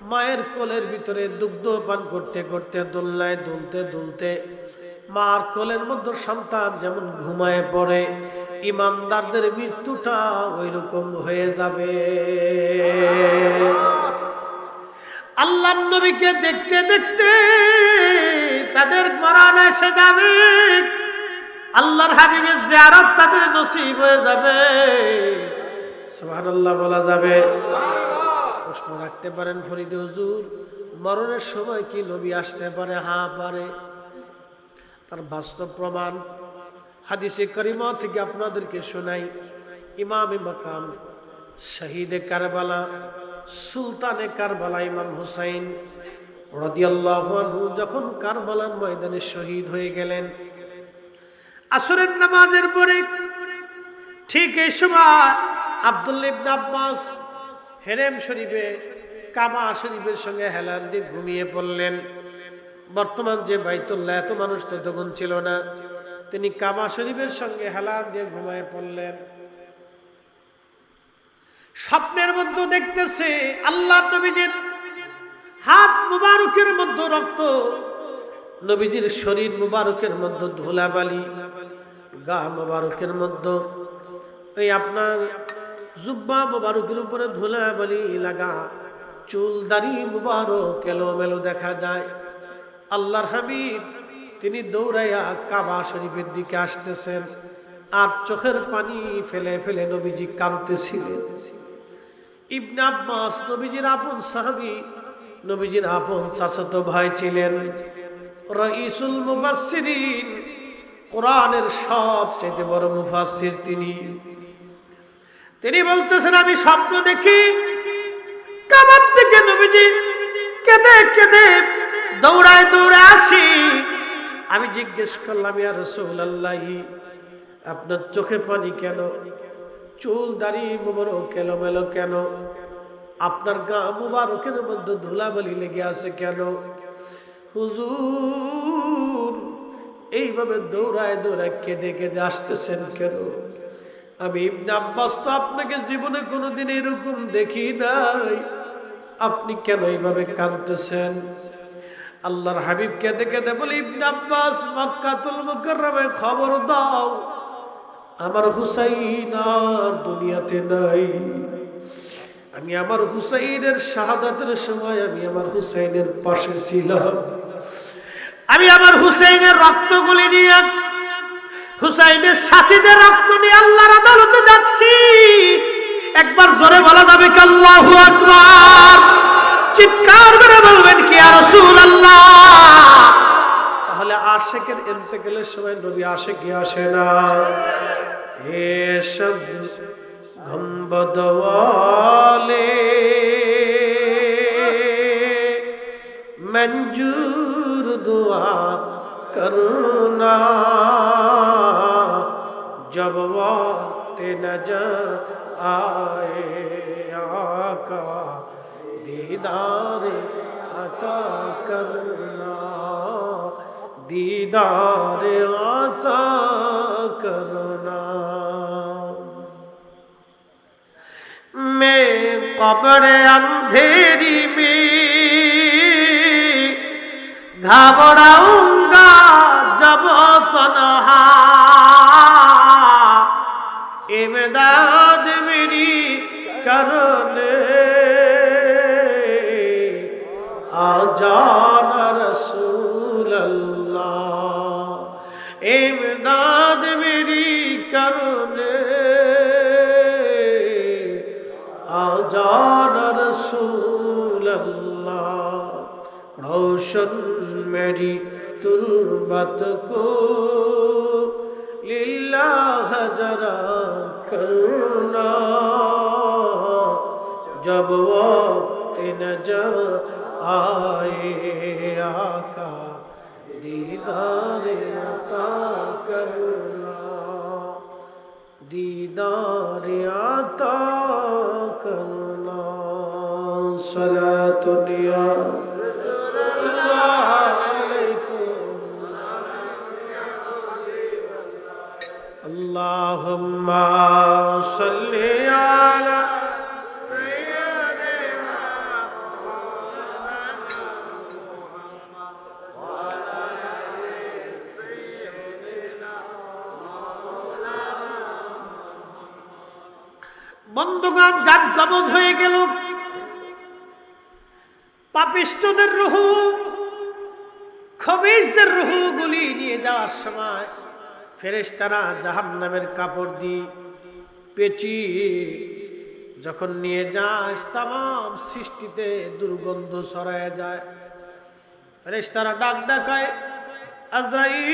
মায়ের কোলের ভিতরে দুগ্ধ পান করতে করতে দোলনায় দুলতে দুলতে মার কোলের মধ্যে সন্তান যেমন ঘুমায় পড়ে, ইমানদারদের মৃত্যুটা ওই রকম হয়ে যাবে। আল্লাহর নবীকে দেখতে দেখতে তাদের মরণ এসে যাবে, আল্লাহর হাবিবের জিয়ারত তাদের নসিব হয়ে যাবে। সুবহানাল্লাহ বলা যাবে। প্রশ্ন রাখতে পারেন, ফরিদ হুজুর মরণের সময় কি নবী আসতে পারে? হ্যাঁ পারে। তার বাস্তব প্রমাণ হাদিসে কারিমা থেকে আপনাদেরকে শোনাই। ইমামে মাকাম শহীদে কারবালা সুলতানে কারবালা ইমাম হুসাইন রাদিয়াল্লাহু আনহু যখন কারবালার ময়দানে শহীদ হয়ে গেলেন, আসরের নামাজের পরে ঠিক এই সময় আব্দুল্লাহ ইবনে আব্বাস হেরেম শরীফে কাবা শরীফের সঙ্গে হেলান দিয়ে ঘুমিয়ে পড়লেন। বর্তমান যে বাইতুল্লাহ, এত মানুষ তো তখন ছিল না, তিনি কাবা শরীফের সঙ্গে হেলান দিয়ে ঘুমিয়ে পড়লেন। স্বপ্নের মধ্যে দেখতেছে আল্লাহ নবীজির হাত মুবারকের মধ্যে রক্ত, নবীজির শরীর মুবারকের মধ্যে ধুলাবালি, গা মুবারকের মধ্যে এই আপনার জুব্বা মুবারকের উপরে ধুলাবালি লাগা, চুল দাড়ি মুবারক এলোমেলো দেখা যায়। আল্লাহর হাবিব তিনি দৌড়াইয়া কাবা শরীফের দিকে আসতেছেন, আর চোখের পানি ফেলে ফেলে নবীজি কাঁদতেছিলেন। ইবনে আব্বাস নবীজির আপন সাহাবী, নবীজির আপন চাচাতো ভাই ছিলেন, রাইসুল মুফাসসিরিন, কোরআনের সবচেয়ে বড় মুফাসসির তিনি বলতেছেন, আমি স্বপ্ন দেখি কাবার থেকে নবীজি কেঁদে কেঁদে দৌড়ায় দৌড়ে আসি। আমি জিজ্ঞেস করলাম, ইয়া রাসূলুল্লাহ, আপনার চোখে পানি কেন? চুল দাড়ি মুবারক এলোমেলো কেন? আপনার গা মুবারকের মধ্যে ধুলাবালি লেগে আছে কেন? হুজুর এইভাবে দৌড়ায় দৌড়ায় কেঁদে কেঁদে আসতেছেন কেন? আমি ইবনে আব্বাস তো আপনাকে জীবনে কোনোদিন এরকম দেখি নাই, আপনি কেন এইভাবে কাঁদতেছেন? আল্লাহর হাবিব কেঁদে কেঁদে বলে, ইবনে আব্বাস মক্কাতুল মুকাররমায় খবর দাও, আমার হুসাইন আর দুনিয়াতে নাই। আমি আমার হুসাইনের শাহাদাতের সময় আমি আমার হুসাইনের পাশে ছিলাম। আমি আমার হুসাইনের রক্তগুলি নিয়ে, হুসাইনের সাথীদের রক্ত নিয়ে আল্লাহর আদালতে যাচ্ছি। একবার জোরে বলা যাবে কি আল্লাহু আকবার? চিৎকার করে বলবেন কি ইয়া রাসূলুল্লাহ? তাহলে আশিকের ইন্তেকালের সময় নবী আসে কি আসে না? হে সব গম্বদ ওয়ালে মঞ্জুর দুআ করনা, जब वक्त नजर आए आका दीदार अता करना, दीदार अता करना। मैं कब्र अंधेरी में घबराऊंगा जब तन्हा, इमदाद मेरी करने जान रसूल अल्लाह इमदाद मेरी करने आ जान रसूल अल्लाह रोशन मेरी तुर्बत को लिल्लाह जरा करना जब वक्त नजर आए आका दीदार अता करना दीदार अता करना सलातु या अल्लाहुम्मा सल्ली अला सय्यिदिना मुहम्मद व अला आलि सय्यिदिना मौलाना। বন্ধুগণ, জান কবজ হয়ে গেল। পাপিষ্ঠদের রূহ, খবিসদের রূহগুলি নিয়ে যাওয়ার সময় ফেরেশতারা জাহান্নামের কাপড় দিয়ে পেঁচিয়ে যখন নিয়ে যায়, তামাম সৃষ্টিতে দুর্গন্ধ ছড়ায় যায়। ফেরেশতারা ডাক দেখায়, আজরাইল,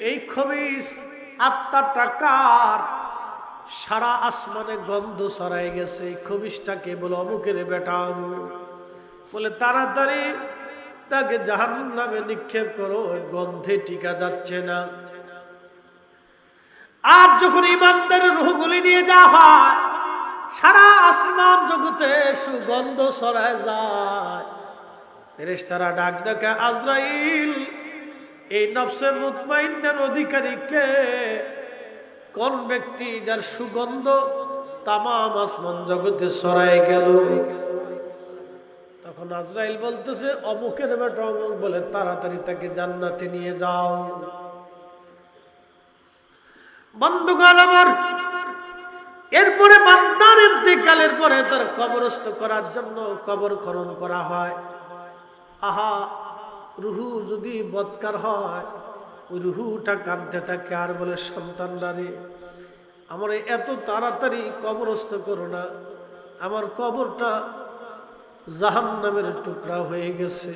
এই খবিস আত্মাটা কার? সারা আসমানে গন্ধ ছড়ায় গেছে। এই খবিসটাকে বলে অমুকের বেটা অমুক। বলে তাড়াতাড়ি তাকে জাহান্নামে নিক্ষেপ করো, গন্ধে টিকা যাচ্ছে না। আর যখন ইমানদারের রূহগুলি নিয়ে যাওয়া হয়, সারা আসমান জগতে সুগন্ধ ছড়ায় যায়। ফেরেশতারা ডাক ডাকে, আজরাইল, এই নফসে মুতমাইন্নার অধিকারী কে? কোন ব্যক্তি যার সুগন্ধ তামাম আসমান জগতে ছড়ায় গেল? তখন আজরাইল বলতেছে, অমুকের বেটা অমুক। বলে তাড়াতাড়ি তাকে জান্নাতে নিয়ে যাও। বন্ধুগণ আমার, এরপরে বান্দার ইন্তেকালের পরে তার কবরস্থ করার জন্য কবর খনন করা হয়। আহা, রুহু যদি বদকার হয়, ওই রুহুটা কাঁদতে থাকে আর বলে, সন্তানরা, আমার এত তাড়াতাড়ি কবরস্থ করো না, আমার কবরটা জাহান্নামের টুকরা হয়ে গেছে।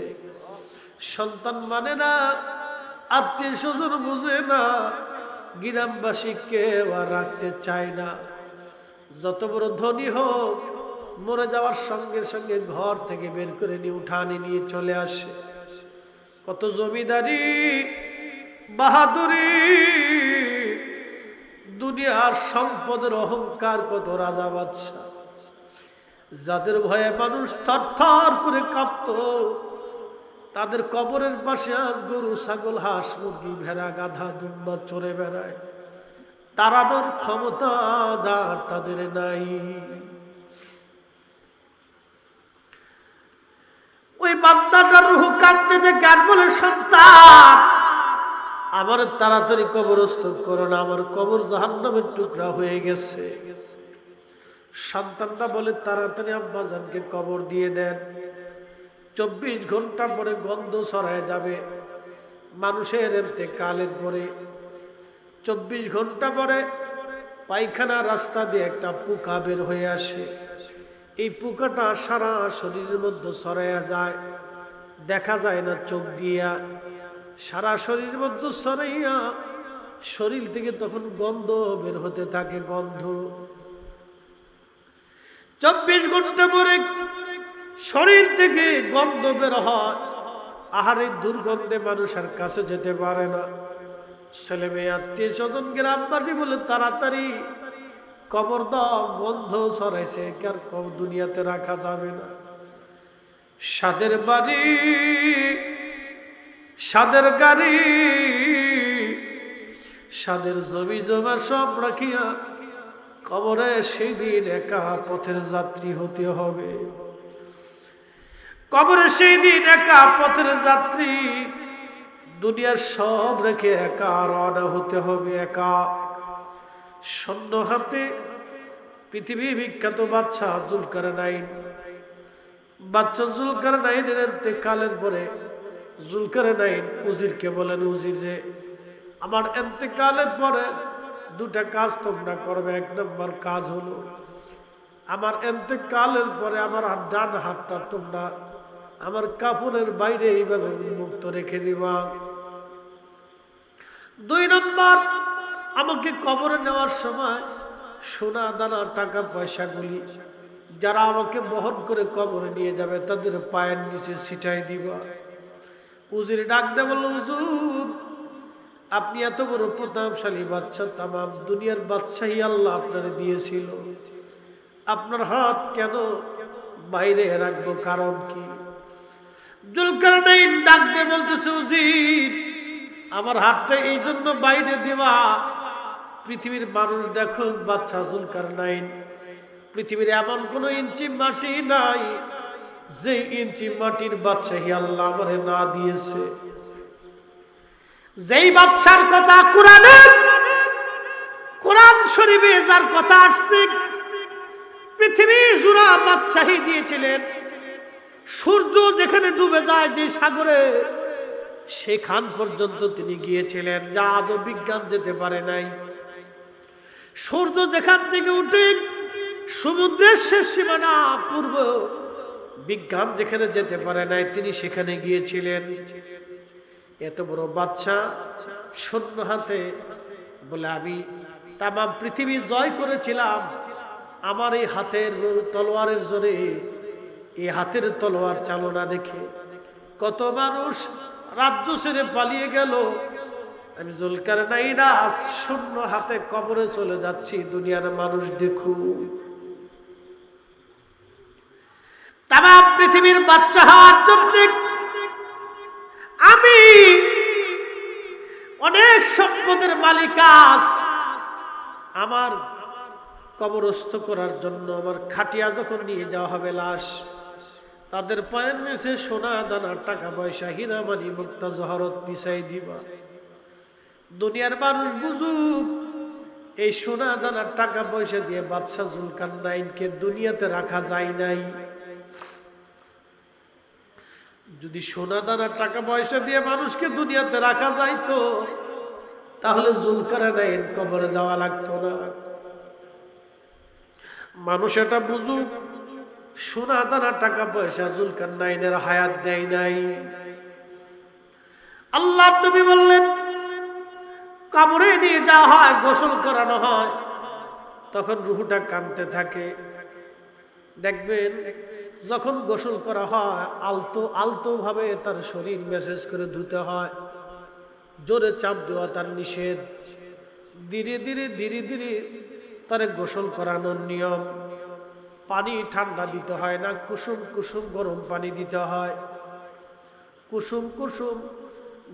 সন্তান মানে না, আত্মীয় স্বজন বুঝে না, গ্রামবাসী কেউ আর রাখতে চায় না। যত বড় ধনী হোক, মরে যাওয়ার সঙ্গে সঙ্গে ঘর থেকে বের করে নিয়ে উঠানে নিয়ে চলে আসে। কত জমিদারি, বাহাদুরি, দুনিয়ার সম্পদের অহংকার, কত রাজা বাদশা, যাদের ভয়ে মানুষ থরথর করে কাঁপত, তাদের কবরের পাশে আজ গরু, ছাগল, হাঁস, মুরগি, ভেড়া, গাধা, দুম্বা চড়ে বেড়ায়। তাড়ানোর ক্ষমতা যার তাদের নাই। ওই বান্দাটার রূহ কাঁদতে দেখে আর বলে, সন্তান, আমার তাড়াতাড়ি কবরস্থ করো না, আমার কবর জাহান্নামের টুকরা হয়ে গেছে। সন্তানটা বলে, তাড়াতাড়ি আব্বাজানকে কবর দিয়ে দেন, 24 ঘন্টা পরে গন্ধ ছড়ায় যাবে। মানুষের ইন্তেকালের পরে 24 ঘন্টা পরে পায়খানা রাস্তা দিয়ে একটা পোকা বের হয়ে আসে। এই পোকাটা সারা শরীরের মধ্যে ছড়ায় যায়, দেখা যায় না চোখ দিয়া, সারা শরীরের মধ্যে ছড়াইয়া শরীর থেকে তখন গন্ধ বের হতে থাকে, গন্ধ। 24 ঘন্টা পরে শরীর থেকে গন্ধ বের হয়। আহারের দুর্গন্ধে মানুষের কাছে যেতে পারে না। ছেলে মেয়ে, আত্মীয় স্বজন, গ্রামবাসী বলে, তাড়াতাড়ি কবর দাও, গন্ধ ছড়াইছে, কার কবর দুনিয়াতে রাখা যাবে না। সাদের বাড়ি, সাদের গাড়ি, সাদের জমি জমা সব রাখিয়া কবরে সেই দিন একা পথের যাত্রী হতে হবে। কবরে সেই দিন একা পথের যাত্রী, দুনিয়ার সব রেখে একা রওনা হতে হবে। একা শূন্য হাতে পৃথিবী বিখ্যাত বাদশাহ জুলকারনাইন বাচ্চা জুলকারনাইনের ইন্তেকালের পরে জুলকারনাইন উজিরকে বলেন, উজির রে, আমার ইন্তেকালের পরে দুটা কাজ তোমরা করবে। এক নম্বর কাজ হলো আমার ইন্তেকালের পরে আমার ডান হাতটা তোমরা আমার কাফনের বাইরে এইভাবে উন্মুক্ত রেখে দিবা। দুই নম্বর, আমাকে কবরে নেওয়ার সময় সোনা দানা টাকা পয়সাগুলি যারা আমাকে বহন করে কবরে নিয়ে যাবে তাদের পায়ের নিচে ছিটাই দিবা। উজির ডাক দেয়, বলল, হুজুর, আপনি এত বড় প্রতাপশালী বাদশা, তামাম দুনিয়ার বাদশাহী আল্লাহ আপনারে দিয়েছিল, আপনার হাত কেন বাইরে রাখবো, কারণ কি? জুলকারনাইন ডাক দিয়ে বলতেছে, উজির, আমার হাতটা এই জন্য বাইরে দেওয়া, পৃথিবীর মানুষ দেখো বাদশা জুলকারনাইন, পৃথিবীর এমন কোন ইঞ্চি মাটি নাই যে ইঞ্চি মাটির বাদশাহী আল্লাহ আমারে না দিয়েছে। যেই বাদশার কথা কোরআন শরীফে যার কথা আসছে, পৃথিবী জুড়া বাদশাহী দিয়েছিলেন। সূর্য যেখানে ডুবে যায় যে সাগরে, সেখান পর্যন্ত তিনি গিয়েছিলেন, যা আজও বিজ্ঞান যেতে পারে নাই। সূর্য যেখান থেকে উঠে সমুদ্রের শেষ সীমানা পূর্ব, বিজ্ঞান যেখানে যেতে পারে নাই, তিনি সেখানে গিয়েছিলেন। এত বড় বাদশা শূন্য হাতে বলে, আমি তামাম পৃথিবী জয় করেছিলাম আমার এই হাতের তলোয়ারের জোরে। এই হাতের তলোয়ার চালনা দেখে কত মানুষ রাজ্য ছেড়ে পালিয়ে গেল। আমি জুলকারনাইন শূন্য হাতে কবরে চলে যাচ্ছি, দুনিয়ার মানুষ দেখুক। তামাম পৃথিবীর বাচ্চা হওয়ার জন্য আমি অনেক সম্পদের মালিক, আমার কবরস্থ করার জন্য আমার খাটিয়া যখন নিয়ে যাওয়া হবে লাশ, তাদের পায়ের নিচে সোনা দানা টাকা পয়সা হীরা মানি মুক্তা জহরত মিশাই দিবা। দুনিয়ার মানুষ বুঝুক, এই সোনা দানা টাকা পয়সা দিয়ে বাদশা জুলকারনাইনকে দুনিয়াতে রাখা যায় নাই। যদি সোনা দানা টাকা পয়সা দিয়ে মানুষকে দুনিয়াতে রাখা যাইতো, তাহলে জুলকারনাইন কবরে যাওয়া লাগতো না। মানুষ এটা বুঝুক, সোনা দানা টাকা পয়সা জুলকারনাইনের হায়াত দেয় নাই। আল্লাহ নবী বললেন, কবরে নিয়ে যাওয়া হয়, গোসল করানো হয়, তখন রুহটা কাঁদতে থাকে। দেখবেন যখন গোসল করা হয়, আলতো আলতো ভাবে তার শরীর মেসেজ করে ধুতে হয়, জোরে চাপ দেওয়া তার নিষেধ। ধীরে ধীরে ধীরে ধীরে তার গোসল করানোর নিয়ম। পানি ঠান্ডা দিতে হয় না, কুসুম কুসুম গরম পানি দিতে হয়। কুসুম কুসুম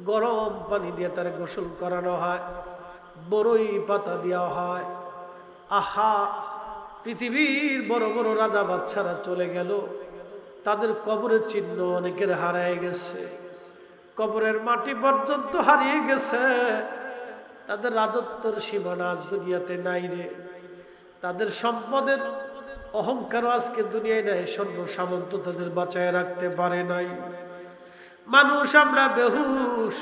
গরম পানি দিয়ে তার গোসল করানো হয়, বড়ই পাতা দেওয়া হয়। আহা, পৃথিবীর বড় বড় রাজা বাদশারা চলে গেল, তাদের কবরের চিহ্ন অনেকের হারিয়ে গেছে, কবরের মাটি পর্যন্ত হারিয়ে গেছে। তাদের রাজত্বের সীমানা আজ দুনিয়াতে নাই রে। তাদের সম্পদের অহংকার আজকে দুনিয়ায় নাই, স্বর্ণ সামন্ত তাদের বাঁচায় রাখতে পারে নাই। মানুষ আমরা বেহুশ,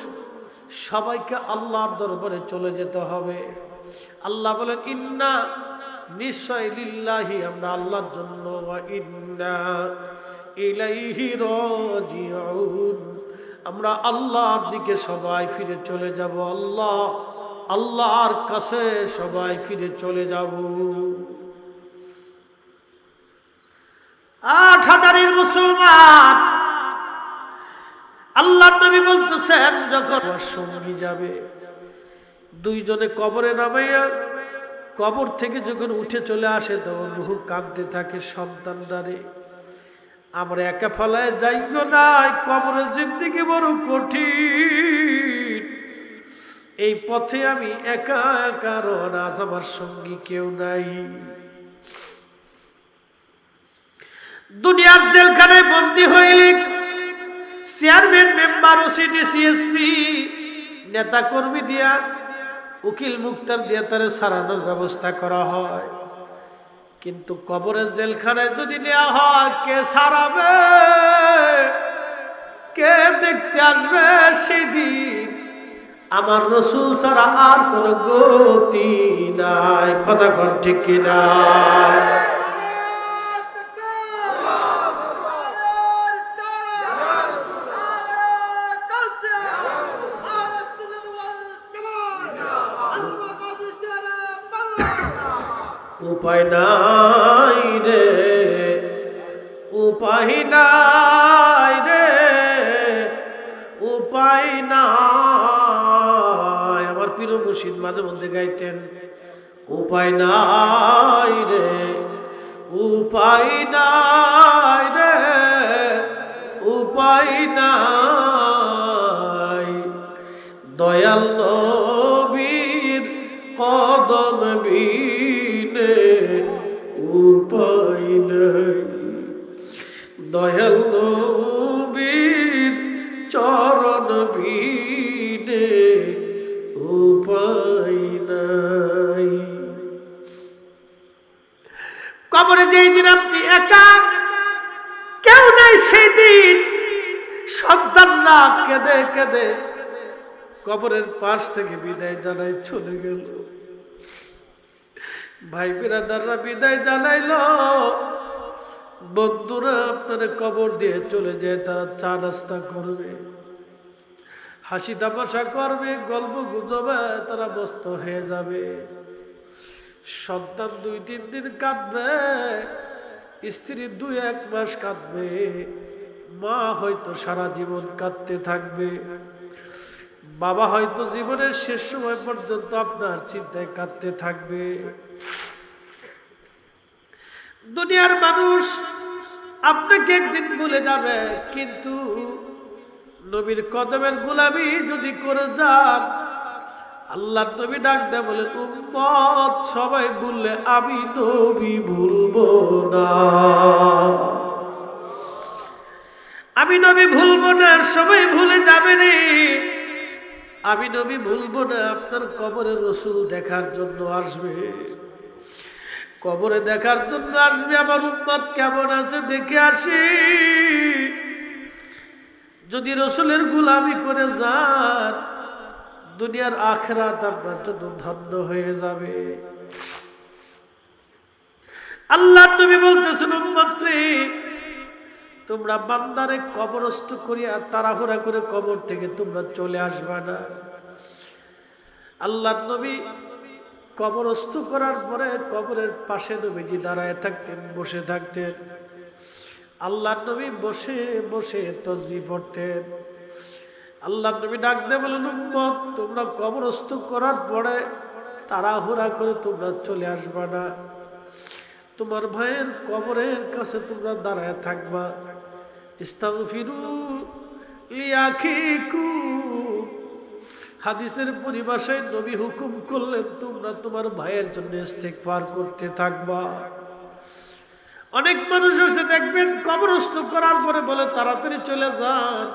সবাইকে আল্লাহর দরবারে চলে যেতে হবে। আল্লাহ বলেন, ইন্না নিশ্চয় লিল্লাহি, আমরা আল্লাহর জন্য, ওয়া ইন্না ইলাইহি রাজিউন, আমরা আল্লাহর দিকে সবাই ফিরে চলে যাব। আল্লাহর কাছে সবাই ফিরে চলে যাব। 8,000 মুসলমান, আল্লাহর নবী বলতেছেন, যখন সঙ্গী যাবে, দুইজনে কবরে নামাইয়া কবর থেকে যখন উঠে চলে আসে, তখন রুহ কাঁদতে থাকে, সন্তানরা রে, আমরা একা ফলায় যাইও না, কবরের জিন্দেগি বড় কঠিন, এই পথে আমি একা একা রওনা, আজ আমার সঙ্গী কেউ নাই। দুনিয়ার জেলখানায় বন্দী হইলে চেয়ারম্যান, মেম্বার, ওসিডি, সিএসপি, নেতা কর্মী দিয়া, উকিল মুক্তার দিয়া তারে সারানোর ব্যবস্থা করা হয়। কিন্তু কবরের জেলখানায় যদি নেওয়া হয়, কে সারাবে, কে দেখতে আসবে সেদিন? আমার রসুল ছাড়া আর কোন গতি নাই। কথা কোন ঠিক কিনা? উপায় নাই রে, উপায় নাই রে, উপায় নাই। আমার পীর মুর্শিদ মাঝে মধ্যে গাইতেন, উপায় নাই রে, উপায় নাই রে, উপায় নাই। দয়াল নবীর কদম বিনে উপায় নাই। দয়াল নবীর চরণ বিনে উপায় নাই। কবরে যেই দিন আপনি একা, কেউ নাই, সেই দিন সন্তানরা কেঁদে কেঁদে কবরের পাশ থেকে বিদায় জানাই চলে গেল। ভাই বিরাদাররা বিদায় জানাইল, বন্ধুরা আপনারা কবর দিয়ে চলে যায়, তারা চা নাস্তা করবে, হাসি তামাশা করবে, গল্প গুজবে, তারা ব্যস্ত হয়ে যাবে। সন্তান 2-3 দিন কাঁদবে, স্ত্রী 2-1 মাস কাঁদবে, মা হয়তো সারা জীবন কাঁদতে থাকবে, বাবা হয়তো জীবনের শেষ সময় পর্যন্ত আপনার চিন্তায় কাঁদতে থাকবে। দুনিয়ার মানুষ আপনাকে একদিন ভুলে যাবে, কিন্তু নবীর কদমের গোলামি যদি করে যান, আল্লাহ নবী ডাক দেয় বলেন, উম্মত সবাই ভুললে আমি নবী ভুলবো না, আমি নবী ভুলবো না। সবাই ভুলে যাবে রে, আমি নবী ভুলবো না। আপনার কবরে রসুল দেখার জন্য আসবে, কবরে দেখার জন্য আসবে। আমার উম্মত কেমন আছে দেখে আসি। যদি রসুলের গোলামি করে যান, দুনিয়ার আখিরাত আপনার জন্য ধন্য হয়ে যাবে। আল্লাহ নবী বলতেছেন, উম্মত রে, তোমরা বান্দারে কবরস্থ করিয়া তাড়াহুড়া করে কবর থেকে তোমরা চলে আসবা না। আল্লাহ নবী কবরস্থ করার পরে কবরের পাশে নবীজি দাঁড়ায় থাকতেন, বসে থাকতেন। আল্লাহ নবী বসে বসে তাসবিহ পড়তেন। আল্লাহ নবী ডাক দিয়ে বলেন, উম্মত তোমরা কবরস্থ করার পরে তাড়াহুড়া করে তোমরা চলে আসবা না, তোমার ভাইয়ের কবরের কাছে তোমরা দাঁড়ায় থাকবা। ইস্তাগফিরু লিআখিকুম, হাদিসের পরিভাষায় নবী হুকুম করলেন, তোমরা তোমার ভাইয়ের জন্য ইস্তেগফার করতে থাকবা। অনেক মানুষ আছে দেখবেন কবরস্থ করার পরে বলে তাড়াতাড়ি চলে যান,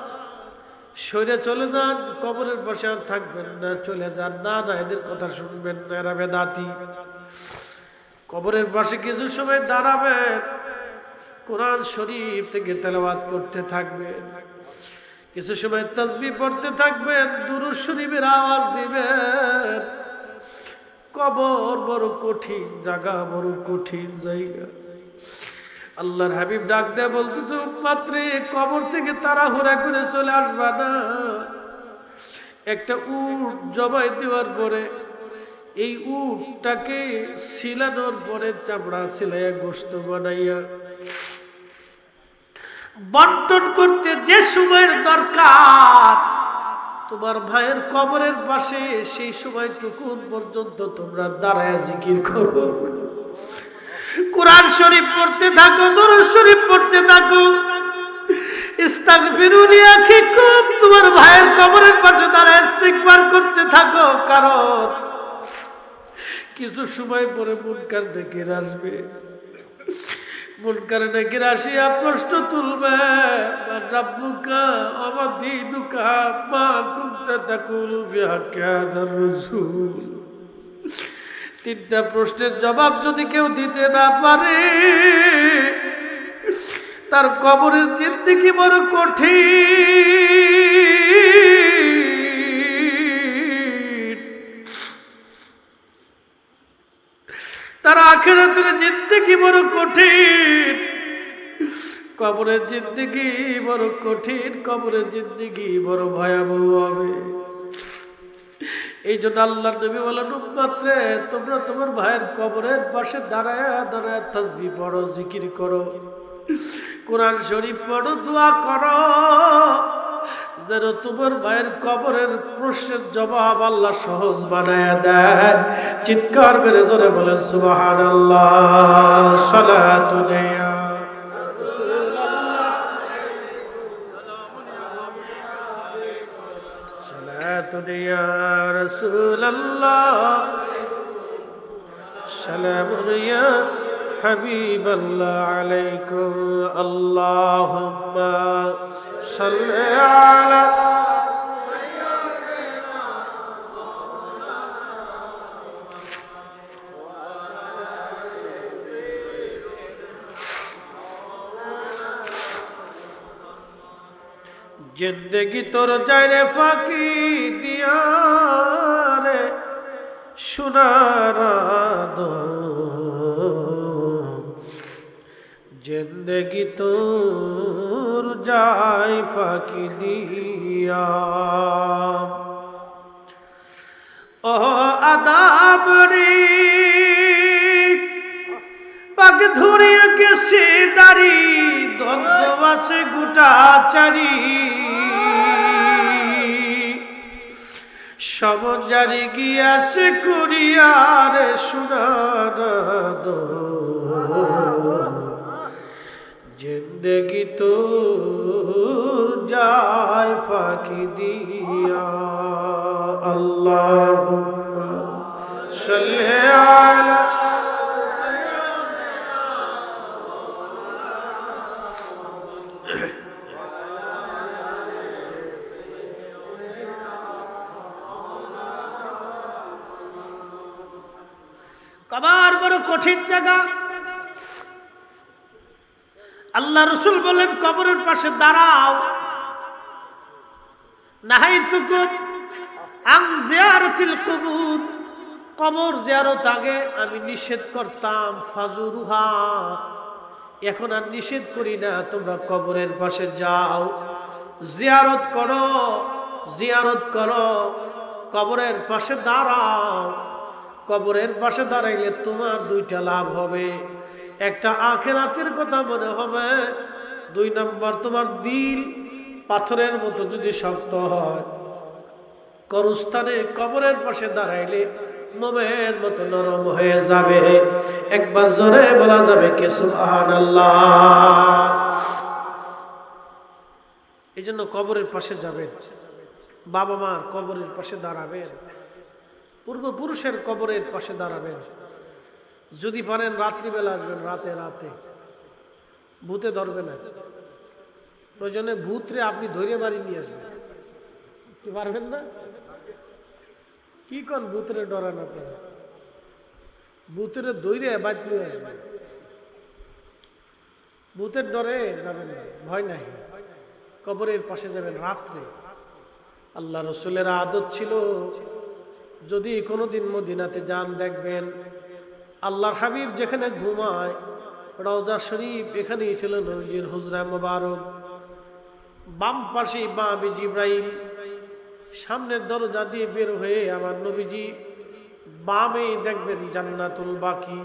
সরে চলে যান, কবরের পাশে আর থাকবেন না, চলে যান। না না, এদের কথা শুনবেন না, এরা বেদাতি। কবরের পাশে কিছু সময় দাঁড়াবেন, কোরআন শরীফ থেকে তেলাওয়াত করতে থাকবেন, কিছু সময় তাসবিহ পড়তে থাকবেন, দুরূদ শরীফের আওয়াজ দিবেন। কবর বড় কঠিন জায়গা, বড় কঠিন জায়গা। আল্লাহর হাবিব ডাক দেয়া বলতেছে, উম্মত রে, কবর থেকে তাড়াহুড়া করে চলে আসবা না। একটা উট জবাই দেওয়ার পরে, এই উটটাকে সিলানোর পরে চামড়া সিলাইয়া গোশত বানাইয়া বন্টন করতে যে সময়ের দরকার, তোমার ভাইয়ের কবরের পাশে সেই সময়টুকু পর্যন্ত তোমরা দাঁড়ায় জিকির করো, কোরআন শরীফ পড়তে থাকো, দুরূদ শরীফ পড়তে থাকো। ইস্তাগফিরু লিআখিকুম, তোমার ভাইয়ের কবরের পাশে দাঁড়ায় ইস্তিগফার করতে থাকো। কারণ কিছু সময় পরে মুনকার নাকির আসবে, মুনকার নাকির আসিয়া প্রশ্ন তুলবে, মান রাব্বুকা ওয়া দীনুকা মা কুনতা তাকুলু ফি হাক্কি হাযার রাসূল। তিনটা প্রশ্নের জবাব যদি কেউ দিতে না পারে তার কবরের জিন্দেগি বড় কঠিন, তার আখিরাতের জিন্দেগি বড় কঠিন। কবরের জিন্দেগি বড় কঠিন, কবরের জিন্দেগি বড় ভয়াবহ হবে। এই জন্য আল্লাহর নবী বলেন, উম্মতরে তোমরা তোমার ভাইয়ের কবরের পাশে দাঁড়ায় দাঁড়ায় তাসবিহ পড়ো, জিকির করো, কোরআন শরীফ পড়ো, দোয়া করো, যেন তোমার ভাইয়ের কবরের প্রশ্নের জবাব আল্লাহ সহজ বানায় দেয়। চিৎকার করে জোরে বলেন সুবহানাল্লাহ। সালাতু আলাইহি يا رسول الله سلام يا حبيب الله عليكم اللهم صل على जिंदगी तोर जाने फाकी दिया रे सुनारा दो, जिंदगी तोर जाए फाकी दिया। ओ आदाबरी पग धुरिया के सीदारी द्वंद्वस गुटाचारी সমজারি গিয়াছে কুরিয়ার সোনার দো, জিন্দেগি তোর যায় ফাঁকি দিয়া। আল্লাহুম্মা সাল্লি আলা কবর বড় কঠিন জায়গা। আল্লাহ রাসূল বলেন কবরের পাশে দাঁড়াও। নাহাইতুকুম আন জিয়ারাতিল কুবুর, কবর জিয়ারত আগে আমি নিষেধ করতাম, ফাজুরুহা এখন আর নিষেধ করি না, তোমরা কবরের পাশে যাও, জিয়ারত করো, জিয়ারত করো, কবরের পাশে দাঁড়াও। কবরের পাশে দাঁড়াইলে তোমার দুইটা লাভ হবে, একটা আখিরাতের কথা মনে হবে, দুই নাম্বার তোমার দিল পাথরের মতো যদি শক্ত হয়, কবরস্থানে কবরের পাশে দাঁড়াইলে মোমের মতো নরম হয়ে যাবে। একবার জোরে বলা যাবে কি সুবহানাল্লাহ। এই জন্য কবরের পাশে যাবেন, বাবা মার কবরের পাশে দাঁড়াবেন, পূর্বপুরুষের কবরের পাশে দাঁড়াবেন। যদি পারেন রাত্রিবেলা আসবেন, রাতে রাতে ভূতে ধরবে না, প্রয়োজনে ভূতরে আপনি ধৈর্য বাড়ি নিয়ে আসবেন। কি পারবেন না? কি কোন ভূতরে ডরান আপনারা? ভূতের ধৈর্য বাড়ি নিয়ে আসবেন, ভূতের ডরে যাবেন না, ভয় নাই। কবরের পাশে যাবেন রাত্রে। আল্লাহ রসুলের আদত ছিল, যদি কোনোদিন মদিনাতে যান দেখবেন আল্লাহর হাবিব যেখানে ঘুমায় রওজা শরীফ, এখানেই ছিল নবীজির হুজরা মুবারক। বাম পাশে বাবি জিব্রাইল, সামনের দরজা দিয়ে বের হয়ে আমার নবীজি, বামে দেখবেন জান্নাতুল বাকি,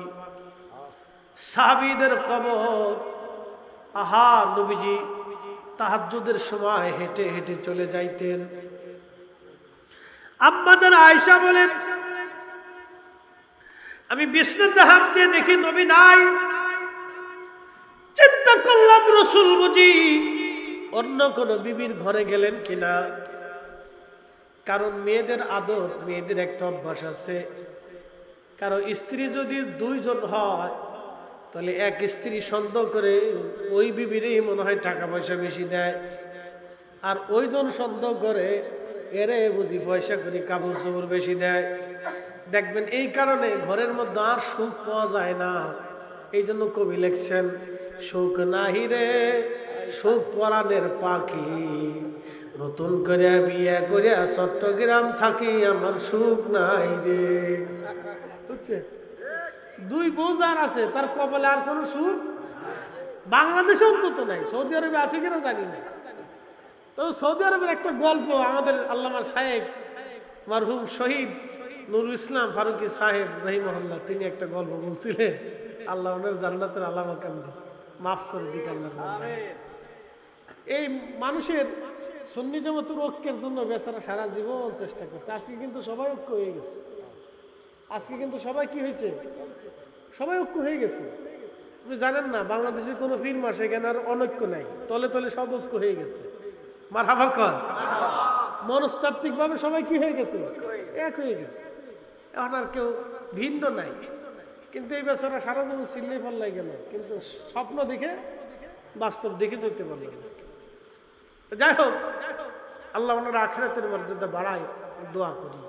সাহাবীদের কবর। আহা, নবীজি তাহাজ্জুদের সময় হেঁটে হেঁটে চলে যাইতেন। আম্মাদের আয়েশা বলেন, আমি বিছানাতে হাত দিয়ে দেখি নবী নাই। চিন্তা করলাম রাসূল বুঝি অন্য কোন বিবির ঘরে গেলেন কিনা। কারণ মেয়েদের আদত, মেয়েদের একটা অভ্যাস আছে, কারো স্ত্রী যদি দুইজন হয় তাহলে এক স্ত্রী সন্দেহ করে ওই বিবিরই মনে হয় টাকা পয়সা বেশি দেয়, আর ওইজন সন্দেহ করে এরে বুঝি পয়সা করি কাপড় চোপড় বেশি দেয়। দেখবেন এই কারণে ঘরের মধ্যে আর সুখ পাওয়া যায় না। এই জন্য কবি লিখছেন, সুখ নাহি রে সুখ পরাণের পাখি, নতুন করে বিয়ে করে চট্টগ্রাম থাকি, আমার সুখ নাই রে। বুঝছে? দুই বউ যার আছে তার কপালে আর কোনো সুখ বাংলাদেশে অন্তত নাই। সৌদি আরবে আছে কিনা জানি না। তো সৌদি আরবের একটা গল্প আমাদের আল্লামা সাহেব মারহুম শহীদ নুরুল ইসলাম ফারুকি সাহেব রহিমাহুল্লাহ তিনি একটা গল্প বলছিলেন। আল্লাহ ওনার জান্নাতের আলামা কান্দি মাফ করে দিক আল্লাহ। এই মানুষের সুন্নি জামাতের ঐক্যের জন্য বেচারা সারা জীবন চেষ্টা করছে। আজকে কিন্তু সবাই ঐক্য হয়ে গেছে। আজকে কিন্তু সবাই কি হয়েছে? সবাই ঐক্য হয়ে গেছে। আপনি জানেন না বাংলাদেশের কোনো ফিল্ম আসে কেন আর অনৈক্য নাই, তলে তলে সব ঐক্য হয়ে গেছে। মারহাবা কর। মনস্তাত্ত্বিক ভাবে সবাই কি হয়ে গেছে? এক হয়ে গেছে। এখন আর কেউ ভিন্ন নাই। কিন্তু এই বেচারা সারা জীবন চিল্লে পাল্লাই গেল, কিন্তু স্বপ্ন দেখে বাস্তব দেখে যেতে পারল না। যাই হোক, আল্লাহ ওনার আখিরাতের মর্যাদা বাড়ায়, দোয়া করি।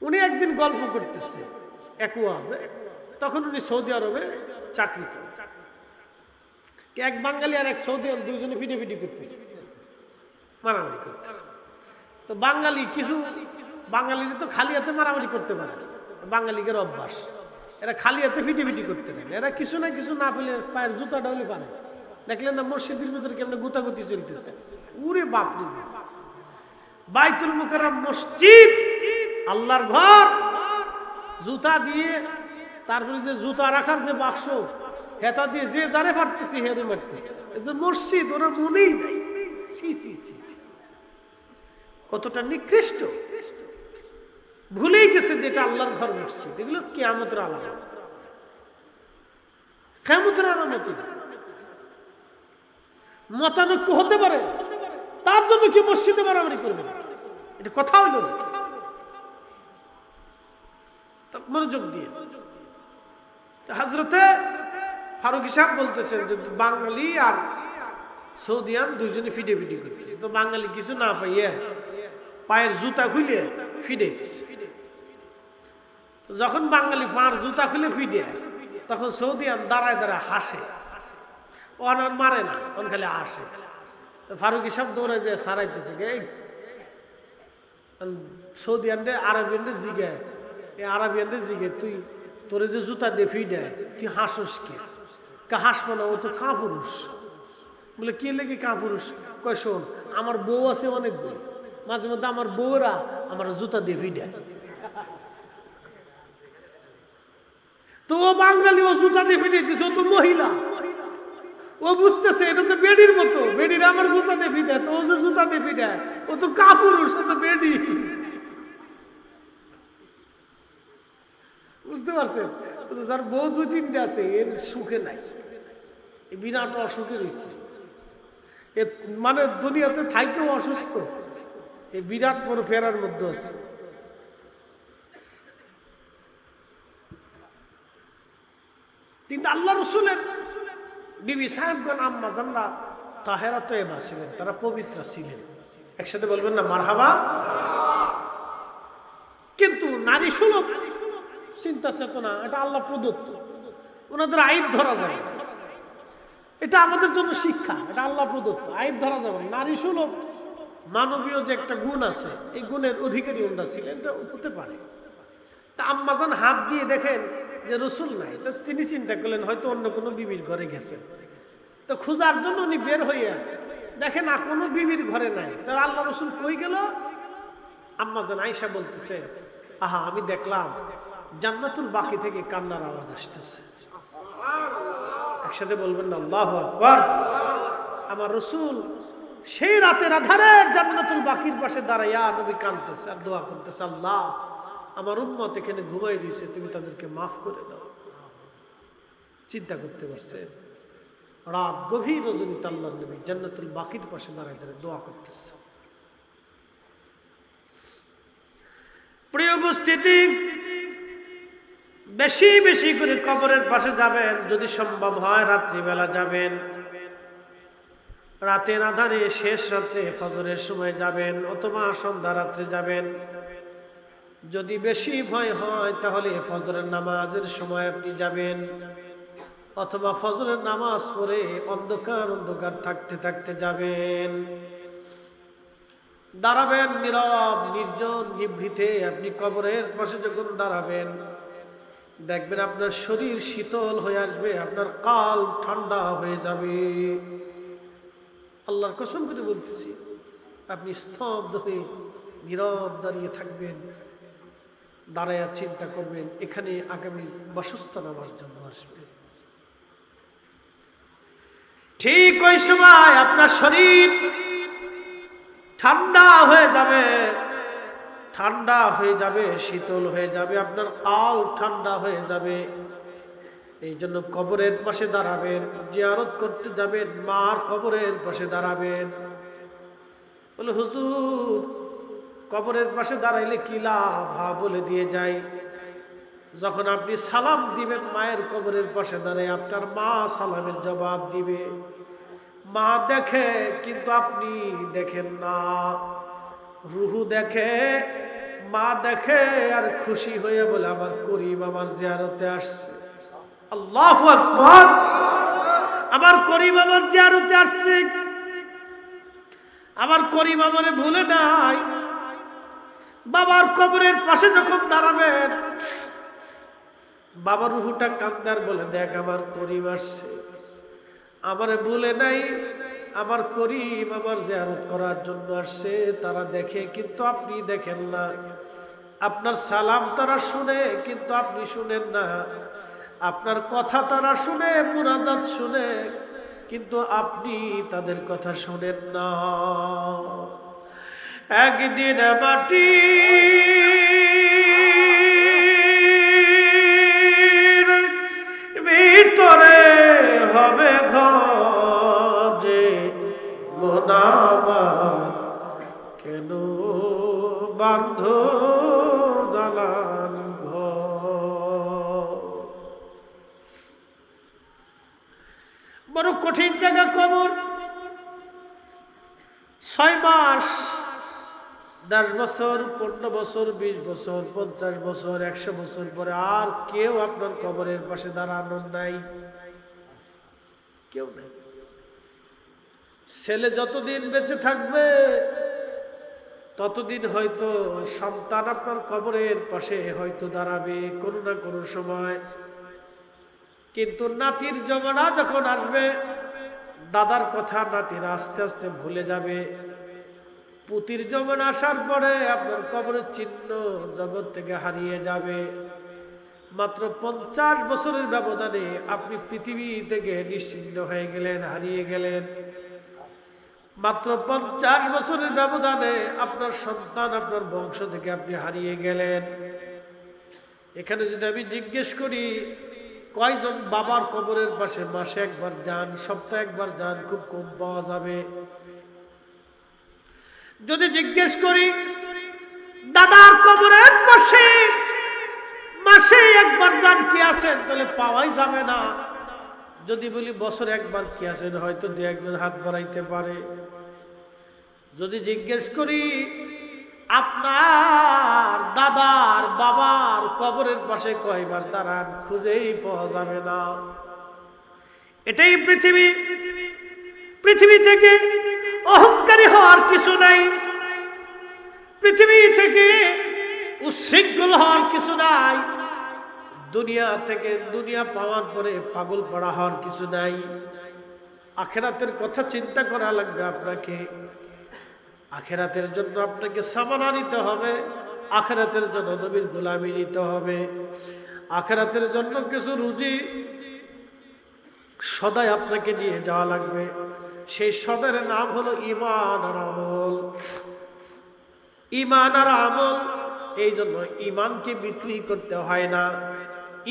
উনি একদিন গল্প করতেছে এক ওয়াজে, তখন উনি সৌদি আরবে চাকরি করেন। এক বাঙালি আর এক সৌদি আরব দুইজনে পিটাপিটি করতেছে, মারামারি করতেছে। তো বাঙালিরা তো খালি হাতে মারামারি করতে পারে না, বাঙালিদের অভ্যাস। এরা খালি হাতে পিটাপিটি করতে পারে, এরা কিছু না কিছু না পেলে পায়ের জুতাটা হলে পারে। দেখলেন না মসজিদের ভিতরে কেমন গুতাগুতি চলতেছে। উরে বাপরে, বাইতুল মুকাররম মসজিদ, আল্লাহর ঘর, জুতা দিয়ে, তারপরে যে জুতা রাখার যে বাক্স, হেতা দিয়ে যে যারে পারতেছি হেরে মারতেছে। এই যে মসজিদ, ওরা মনেই নাই। কতটা নিকৃষ্ট, ভুলেই গেছে যেটা আল্লাহর ঘর মসজিদ। এগুলো কিয়ামতের আলামত, কিয়ামতের আলামত। মতানৈক্য হতে পারে, তার জন্য কি মসজিদে মারামারি করবে? এটা কথা হইল না। মনোযোগ দিয়ে হযরতে ফারুকী সাহেব বলতেছেন যে বাঙালি আর সৌদিয়ান দুইজনে ফিডেফিডি করতেছে। তো বাঙালি কিছু না পাইয়া পায়ের জুতা খুলে ফিডাইতেছে। যখন বাঙালি পায়ের জুতা খুলে ফিডে, তখন সৌদিয়ান দাঁড়ায় দাঁড়ায় হাসে। ও আর মারে না, ওন খালি হাসে। ফারুকী সাহেব দৌড়ে যায় সারাইতেছে। সৌদিয়ানরে আরবিয়ানরে জিগায়, আরবিয়ানরে জিগে, তুই তোরে যে জুতা দিয়ে ফিডায় তুই হাসস কে? হাসবো না, ও তো কাপুরুষ। বলে কে লেগে কাপুরুষ? কয় শোন, আমার বউ আছে অনেকগুলো, মাঝে মধ্যে আমার বউরা আমার জুতা দিয়ে ফিডায়। তো ও বাঙালি, ও জুতা দিয়ে ফিটাইতেছে, ও তো মহিলা। ও বুঝতেছে এটা তো বেডির মতো, বেডির আমার জুতা দিয়ে ফিডায়, তো ও যে জুতা দিয়ে ফিডায় ও তো কাপুরুষ, ও তো বেডি। বুঝতে পারছেন? যার বউ দুই তিনটে আছে এর সুখে নাই, বিরাট অসুখে রয়েছে। মানে দুনিয়াতে থাকেও অসুস্থ, এই বিরাট বড় ফেরার মধ্যে আছে। কিন্তু আল্লাহ রসুলের বিবি সাহেবগণ আম্মা জানরা তাহেরা তয়্যবা ছিলেন, তারা পবিত্র ছিলেন। একসাথে বলবেন না মারহাবা। কিন্তু নারী সুলভ চিন্তা চেতনা এটা আল্লাহ প্রদত্ত, ওনাদের আইব ধরা যাবে, এটা আমাদের জন্য শিক্ষা। এটা আল্লাহ প্রদত্ত, আইব ধরা যাবে। নারী সুলভ মানবীয় যে একটা গুণ আছে, এই গুণের অধিকারী ওনারা ছিলেন, এটা হতে পারে। তা আম্মাজান হাত দিয়ে দেখেন যে রসুল নাই, তো তিনি চিন্তা করলেন হয়তো অন্য কোনো বিবির ঘরে গেছেন। তো খোঁজার জন্য উনি বের হইয়া দেখেন না কোনো বিবির ঘরে নাই। তার আল্লাহ রসুল কই গেল? আম্মাজান আয়েশা বলতেছেন, আহা আমি দেখলাম জান্নাতুল বাকি থেকে কান্নার আওয়াজ আসতেছে। একসাথে বলবেন না আল্লাহু আকবার। আমার রসুল সেই রাতের আধারে জান্নাতুল বাকির পাশে দাঁড়াইয়া নবী কাঁদতেছে আর দোয়া করতেছে, আল্লাহ আমার উম্মত এখানে ঘুমাই দিয়েছে, তুমি তাদেরকে মাফ করে দাও। চিন্তা করতে পারছেন? রাত গভীর রজনীতে আল্লাহর নবী জান্নাতুল বাকির পাশে দাঁড়ায় দাঁড়ায় দোয়া করতেছে। প্রিয় উপস্থিতি, বেশি বেশি করে কবরের পাশে যাবেন, যদি সম্ভব হয় রাত্রিবেলা যাবেন। রাতের আধারে শেষ রাত্রে ফজরের সময় যাবেন অথবা সন্ধ্যা রাত্রে যাবেন। যদি বেশি ভয় হয় তাহলে ফজরের নামাজের সময় আপনি যাবেন, অথবা ফজরের নামাজ পড়ে অন্ধকার অন্ধকার থাকতে থাকতে যাবেন। দাঁড়াবেন নীরব নির্জন নিভৃতে। আপনি কবরের পাশে যখন দাঁড়াবেন দেখবেন আপনার শরীর শীতল হয়ে আসবে, আপনার কাল ঠান্ডা হয়ে যাবে। আল্লাহর কসম করে বলতেছি, আপনি স্তব্ধ হয়ে নীরব দাঁড়িয়ে থাকবেন, দাঁড়ায় চিন্তা করবেন এখানে আগামী বাসস্থান আমার জন্য আসবে। ঠিক ওই সময় আপনার শরীর ঠান্ডা হয়ে যাবে, ঠান্ডা হয়ে যাবে, শীতল হয়ে যাবে, আপনার কাল ঠান্ডা হয়ে যাবে। এই জন্য কবরের পাশে দাঁড়াবেন, জিয়ারত করতে যাবেন, মার কবরের পাশে দাঁড়াবেন। বলে হুজুর কবরের পাশে দাঁড়াইলে কি লাভ? বলে দিয়ে যাই, যখন আপনি সালাম দিবেন মায়ের কবরের পাশে দাঁড়ায় আপনার মা সালামের জবাব দিবে। মা দেখে কিন্তু আপনি দেখেন না, রুহু দেখে, মা দেখে আর খুশি হয়ে বলে আমার করিম আমার জিয়ারতে আসছে। আল্লাহু আকবার, আমার করিম আমার জিয়ারতে আসছে, আমার করিম আমারে ভুলে নাই। বাবার কবরের পাশে যখন দাঁড়াবেন বাবার রুহুটা কান্দার বলে দেখ আমার করিম আসছে, আমারে ভুলে নাই, আমার করিম আমার জিয়ারত করার জন্য আসছে। তারা দেখে কিন্তু আপনি দেখেন না, আপনার সালাম তারা শুনে কিন্তু আপনি শুনেন না, আপনার কথা তারা শুনে, মুনাজাত শুনে কিন্তু আপনি তাদের কথা শুনেন না। একদিন মাটি ভিতরে হবে ঘরে মোনামার, কেন বান্ধ দালান ঘর। বড় কঠিন জায়গা কবর। 6 মাস, 10 বছর, 15 বছর, 20 বছর, 50 বছর, 100 বছর পরে আর কেউ আপনার কবরের পাশে দাঁড়ানোর নাই, কেউ নাই। ছেলে যতদিন বেঁচে থাকবে ততদিন হয়তো সন্তান আপনার কবরের পাশে হয়তো দাঁড়াবে কোনো না কোনো সময়, কিন্তু নাতির জমানা যখন আসবে দাদার কথা নাতিরা আস্তে আস্তে ভুলে যাবে। পুতির জমানা আসার পরে আপনার কবরের চিহ্ন জগৎ থেকে হারিয়ে যাবে। মাত্র 50 বছরের ব্যবধানে আপনি পৃথিবী থেকে নিশ্চিহ্ন হয়ে গেলেন, হারিয়ে গেলেন। মাত্র 50 বছরের ব্যবধানে আপনার সন্তান আপনার বংশ থেকে আপনি হারিয়ে গেলেন। এখানে যদি আমি জিজ্ঞেস করি কয়জন বাবার কবরের পাশে মাসে একবার যান, সপ্তাহে একবার যান, খুব কম পাওয়া যাবে। যদি জিজ্ঞেস করি দাদার কবরের পাশে মাসে একবার যান কি আছেন, তাহলে পাওয়াই যাবে না। যদি বলি বছরে একবার কি আছেন, হয়তো 2-1 জন হাত বাড়াইতে পারে। যদি জিজ্ঞেস করি আপনার দাদার বাবার কবরের পাশে কয়বার দাঁড়ান, খুঁজেই পাওয়া যাবে না। এটাই পৃথিবী। পৃথিবী থেকে অহংকারী হওয়ার কিছু নাই, পৃথিবী থেকে উচ্ছৃঙ্খল হওয়ার কিছু নাই, দুনিয়া থেকে দুনিয়া পাওয়ার পরে পাগল পড়া হওয়ার কিছু নাই। আখিরাতের কথা চিন্তা করা লাগবে আপনাকে। আখিরাতের জন্য আপনাকে সামানা নিতে হবে, আখিরাতের জন্য নবীর গোলামি নিতে হবে, আখিরাতের জন্য কিছু রুজি সদাই আপনাকে নিয়ে যাওয়া লাগবে। সেই সদের নাম হলো ঈমান আর আমল। ঈমান আর আমল। এই জন্য ঈমানকে বিক্রি করতে হয় না,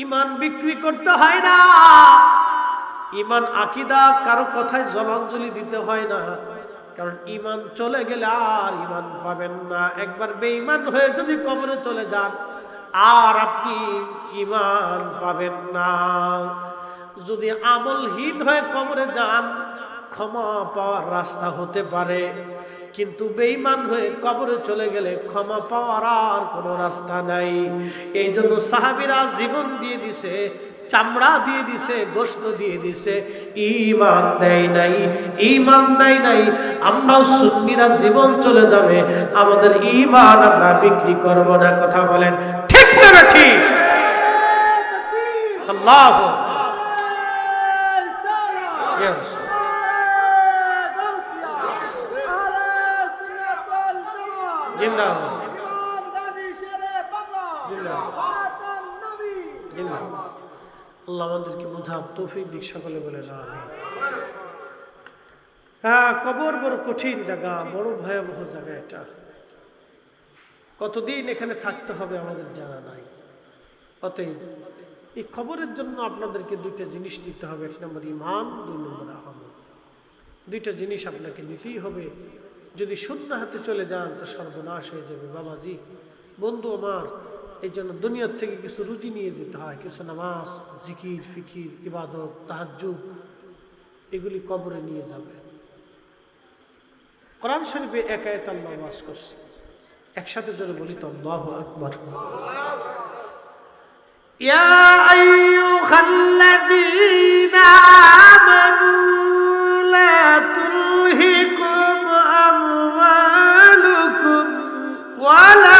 ঈমান বিক্রি করতে হয় না। ঈমান আকীদা কারো কথায় জলাঞ্জলি দিতে হয় না, কারণ ঈমান চলে গেলে আর ঈমান পাবেন না। একবার বেঈমান হয়ে যদি কবরে চলে যান আর আপনি ঈমান পাবেন না। যদি আমলহীন হয়ে কবরে যান ক্ষমা পাওয়ার রাস্তা হতে পারে, কিন্তু বেঈমান হয়ে কবরে চলে গেলে ক্ষমা পাওয়ার আর কোনো রাস্তা নাই। এই জন্য সাহাবীরা জীবন দিয়ে দিছে, চামড়া দিয়ে দিছে, গোশত দিয়ে দিছে, ঈমান দেয় নাই, ঈমান দেয় নাই। আমরাও সুন্নিরা জীবন চলে যাবে, আমাদের ঈমান আমরা বিক্রি করব না। কথা বলেন ঠিক না ঠিক? আল্লাহু আল্লাহ আমাদেরকে বোঝার তৌফিক দিক, সকলে বলে না আমিন। হ্যাঁ, কবর বড় কঠিন জায়গা, বড় ভয়াবহ জায়গা এটা। কতদিন এখানে থাকতে হবে আমাদের জানা নাই। অতএব এই খবরের জন্য আপনাদেরকে দুইটা জিনিস নিতে হবে। 1 নম্বর ঈমান, 2 নম্বর আমল। দুইটা জিনিস আপনাকে নিতেই হবে। যদি শূন্য হাতে চলে যান তো সর্বনাশ হয়ে যাবে। বাবাজি, বন্ধু আমার, এই জন্য দুনিয়ার থেকে কিছু রুজি নিয়ে যেতে হয়। কিছু নামাজ, জিকির, ফিকির, ইবাদত, তাহাজ্জুদ, এগুলি কবরে নিয়ে যাবে। কোরআন শরীফে এক আয়াত আল্লাহ ওয়াজ করছে, একসাথে জোরে বলি তো আল্লাহু আকবার। ইয়া আইয়ুহাল্লাযীনা আমানু লা তুলহিকুম আমওয়ালুকুম ওয়ালা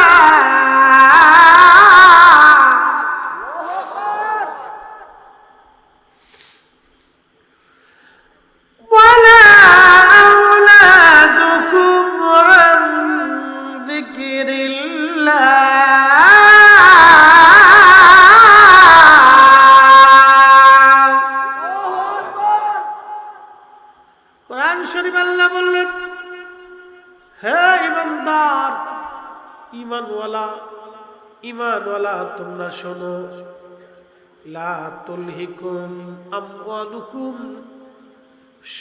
ঈমানওয়ালা তোমরা শোনো, লা তুলহিকুম আমওয়ালুকুম,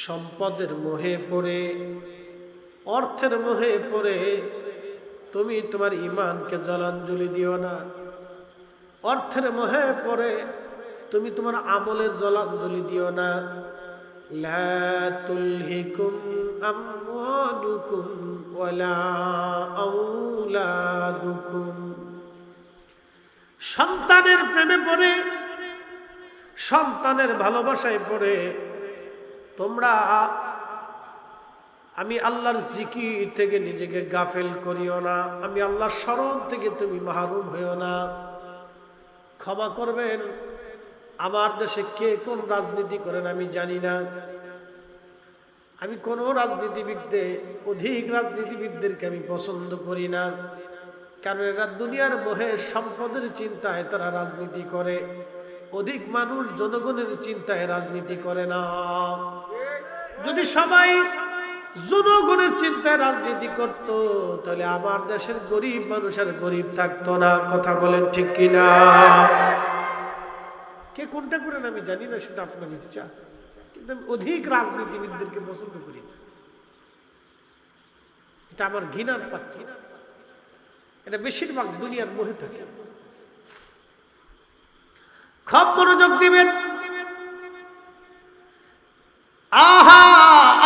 সম্পদের মোহে পড়ে, অর্থের মোহে পড়ে তুমি তোমার ঈমানকে জলাঞ্জলি দিও না। অর্থের মোহে পড়ে তুমি তোমার আমলের জলাঞ্জলি দিও না। লা তুলহিকুম আমওয়ালুকুম ওয়ালা আওলাদুকুম, সন্তানের প্রেমে পড়ে, সন্তানের ভালোবাসায় পড়ে তোমরা আমি আল্লাহর জিকির থেকে নিজেকে গাফেল করিও না। আমি আল্লাহর স্মরণ থেকে তুমি মাহরুম হইও না। ক্ষমা করবেন, আমার দেশে কে কোন রাজনীতি করেন আমি জানি না। আমি কোন রাজনীতিবিদদের, অধিক রাজনীতিবিদদেরকে আমি পছন্দ করি না, কারণ এরা দুনিয়ার মোহে, সম্পদের চিন্তায় তারা রাজনীতি করে। অধিক মানুষ জনগণের চিন্তায় রাজনীতি করে না। যদি সবাই জনগণের চিন্তায় রাজনীতি করত, তাহলে আমার দেশের গরিব মানুষের গরিব থাকতো না। কথা বলেন ঠিক কিনা? কে কোনটা করেন আমি জানি না, সেটা আপনার ইচ্ছা, কিন্তু আমি অধিক রাজনীতিবিদদেরকে পছন্দ করি না। এটা আমার ঘৃণার পাত্র। এটা বেশিরভাগ দুনিয়ার মোহে থাকে। খুব মনোযোগ দিবেন। আহা,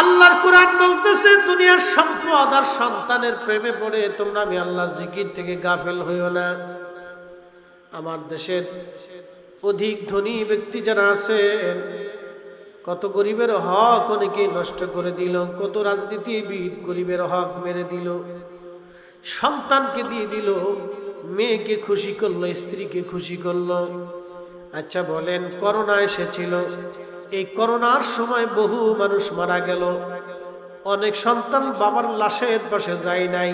আল্লাহর কোরআন বলতেছে দুনিয়ার সম্পদ আর সন্তানের প্রেমে পড়ে তোমরা আমি আল্লাহর জিকির থেকে গাফেল হইও না। আমার দেশের অধিক ধনী ব্যক্তি যারা আছেন, কত গরিবের হক অনেকে নষ্ট করে দিল, কত রাজনীতিবিদ গরিবের হক মেরে দিল, সন্তানকে দিয়ে দিল, মেয়েকে খুশি করলো, স্ত্রীকে খুশি করলো। আচ্ছা বলেন, করোনা এসেছিল, এই করোনার সময় বহু মানুষ মারা গেল। অনেক সন্তান বাবার লাশের পাশে যায় নাই,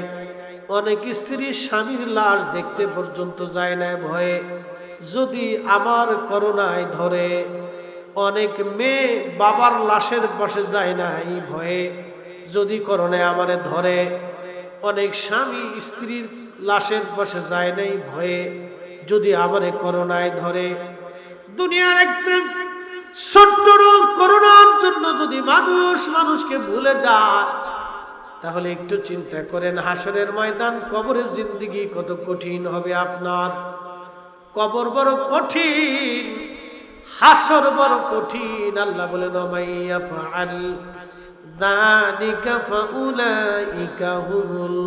অনেক স্ত্রী স্বামীর লাশ দেখতে পর্যন্ত যায় নাই ভয়ে, যদি আমার করোনায় ধরে। অনেক মেয়ে বাবার লাশের পাশে যায় নাই ভয়ে, যদি করোনায় আমারে ধরে। অনেক স্বামী স্ত্রীর লাশের পাশে যায় নাই ভয়ে, যদি আমারে করোনায় ধরে। দুনিয়ার একটা ছোট্ট রোগ করোনার জন্য যদি মানুষকে ভুলে যায়, তাহলে একটু চিন্তা করেন হাসরের ময়দান, কবরের জিন্দেগি কত কঠিন হবে আপনার। কবর বড় কঠিন। হাসর বড় কঠিন। আল্লাহ বলেন মাইয়া ফাআল যালিকা ফাউলাইকা হুমুল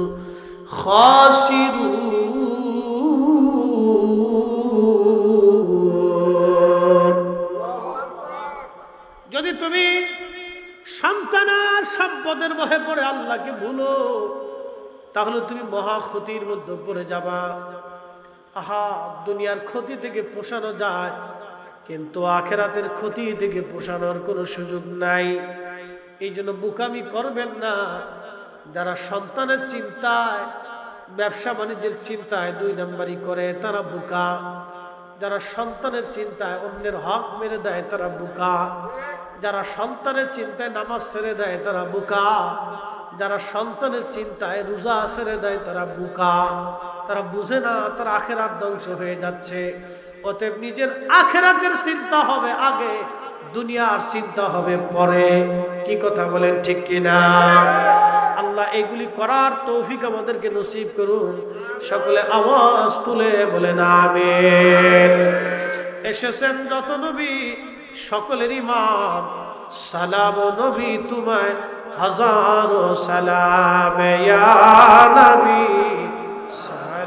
খাসিরুন। যদি তুমি সন্তান আর সম্পদের ভয়ে পড়ে আল্লাহকে ভুলো, তাহলে তুমি মহা ক্ষতির মধ্যে পড়ে যাবা। আহা, দুনিয়ার ক্ষতি থেকে পোষানো যায়, কিন্তু আখেরাতের ক্ষতি থেকে পোষানোর কোনো সুযোগ নাই। এই জন্য বোকামি করবেন না। যারা সন্তানের চিন্তায়, ব্যবসা বাণিজ্যের চিন্তায় 2 নাম্বারি করে তারা বোকা। যারা সন্তানের চিন্তায় অন্যের হক মেরে দেয় তারা বোকা। যারা সন্তানের চিন্তায় নামাজ ছেড়ে দেয় তারা বোকা। যারা সন্তানের চিন্তায় রোজা ছেড়ে দেয় তারা বোকা। তারা বুঝে না তার আখেরাত ধ্বংস হয়ে যাচ্ছে। অতএব নিজের আখেরাতের চিন্তা হবে আগে, দুনিয়ার চিন্তা হবে পরে। কি কথা বলেন, ঠিক কিনা? আল্লাহ এগুলি করার তৌফিক আমাদেরকে নসিব করুন। সকলে আওয়াজ তুলে বলেন আমিন। এসেছেন যত নবী সকলের ইমাম, সালাম নবী তোমায় হাজারো সালাম ইয়া নবী।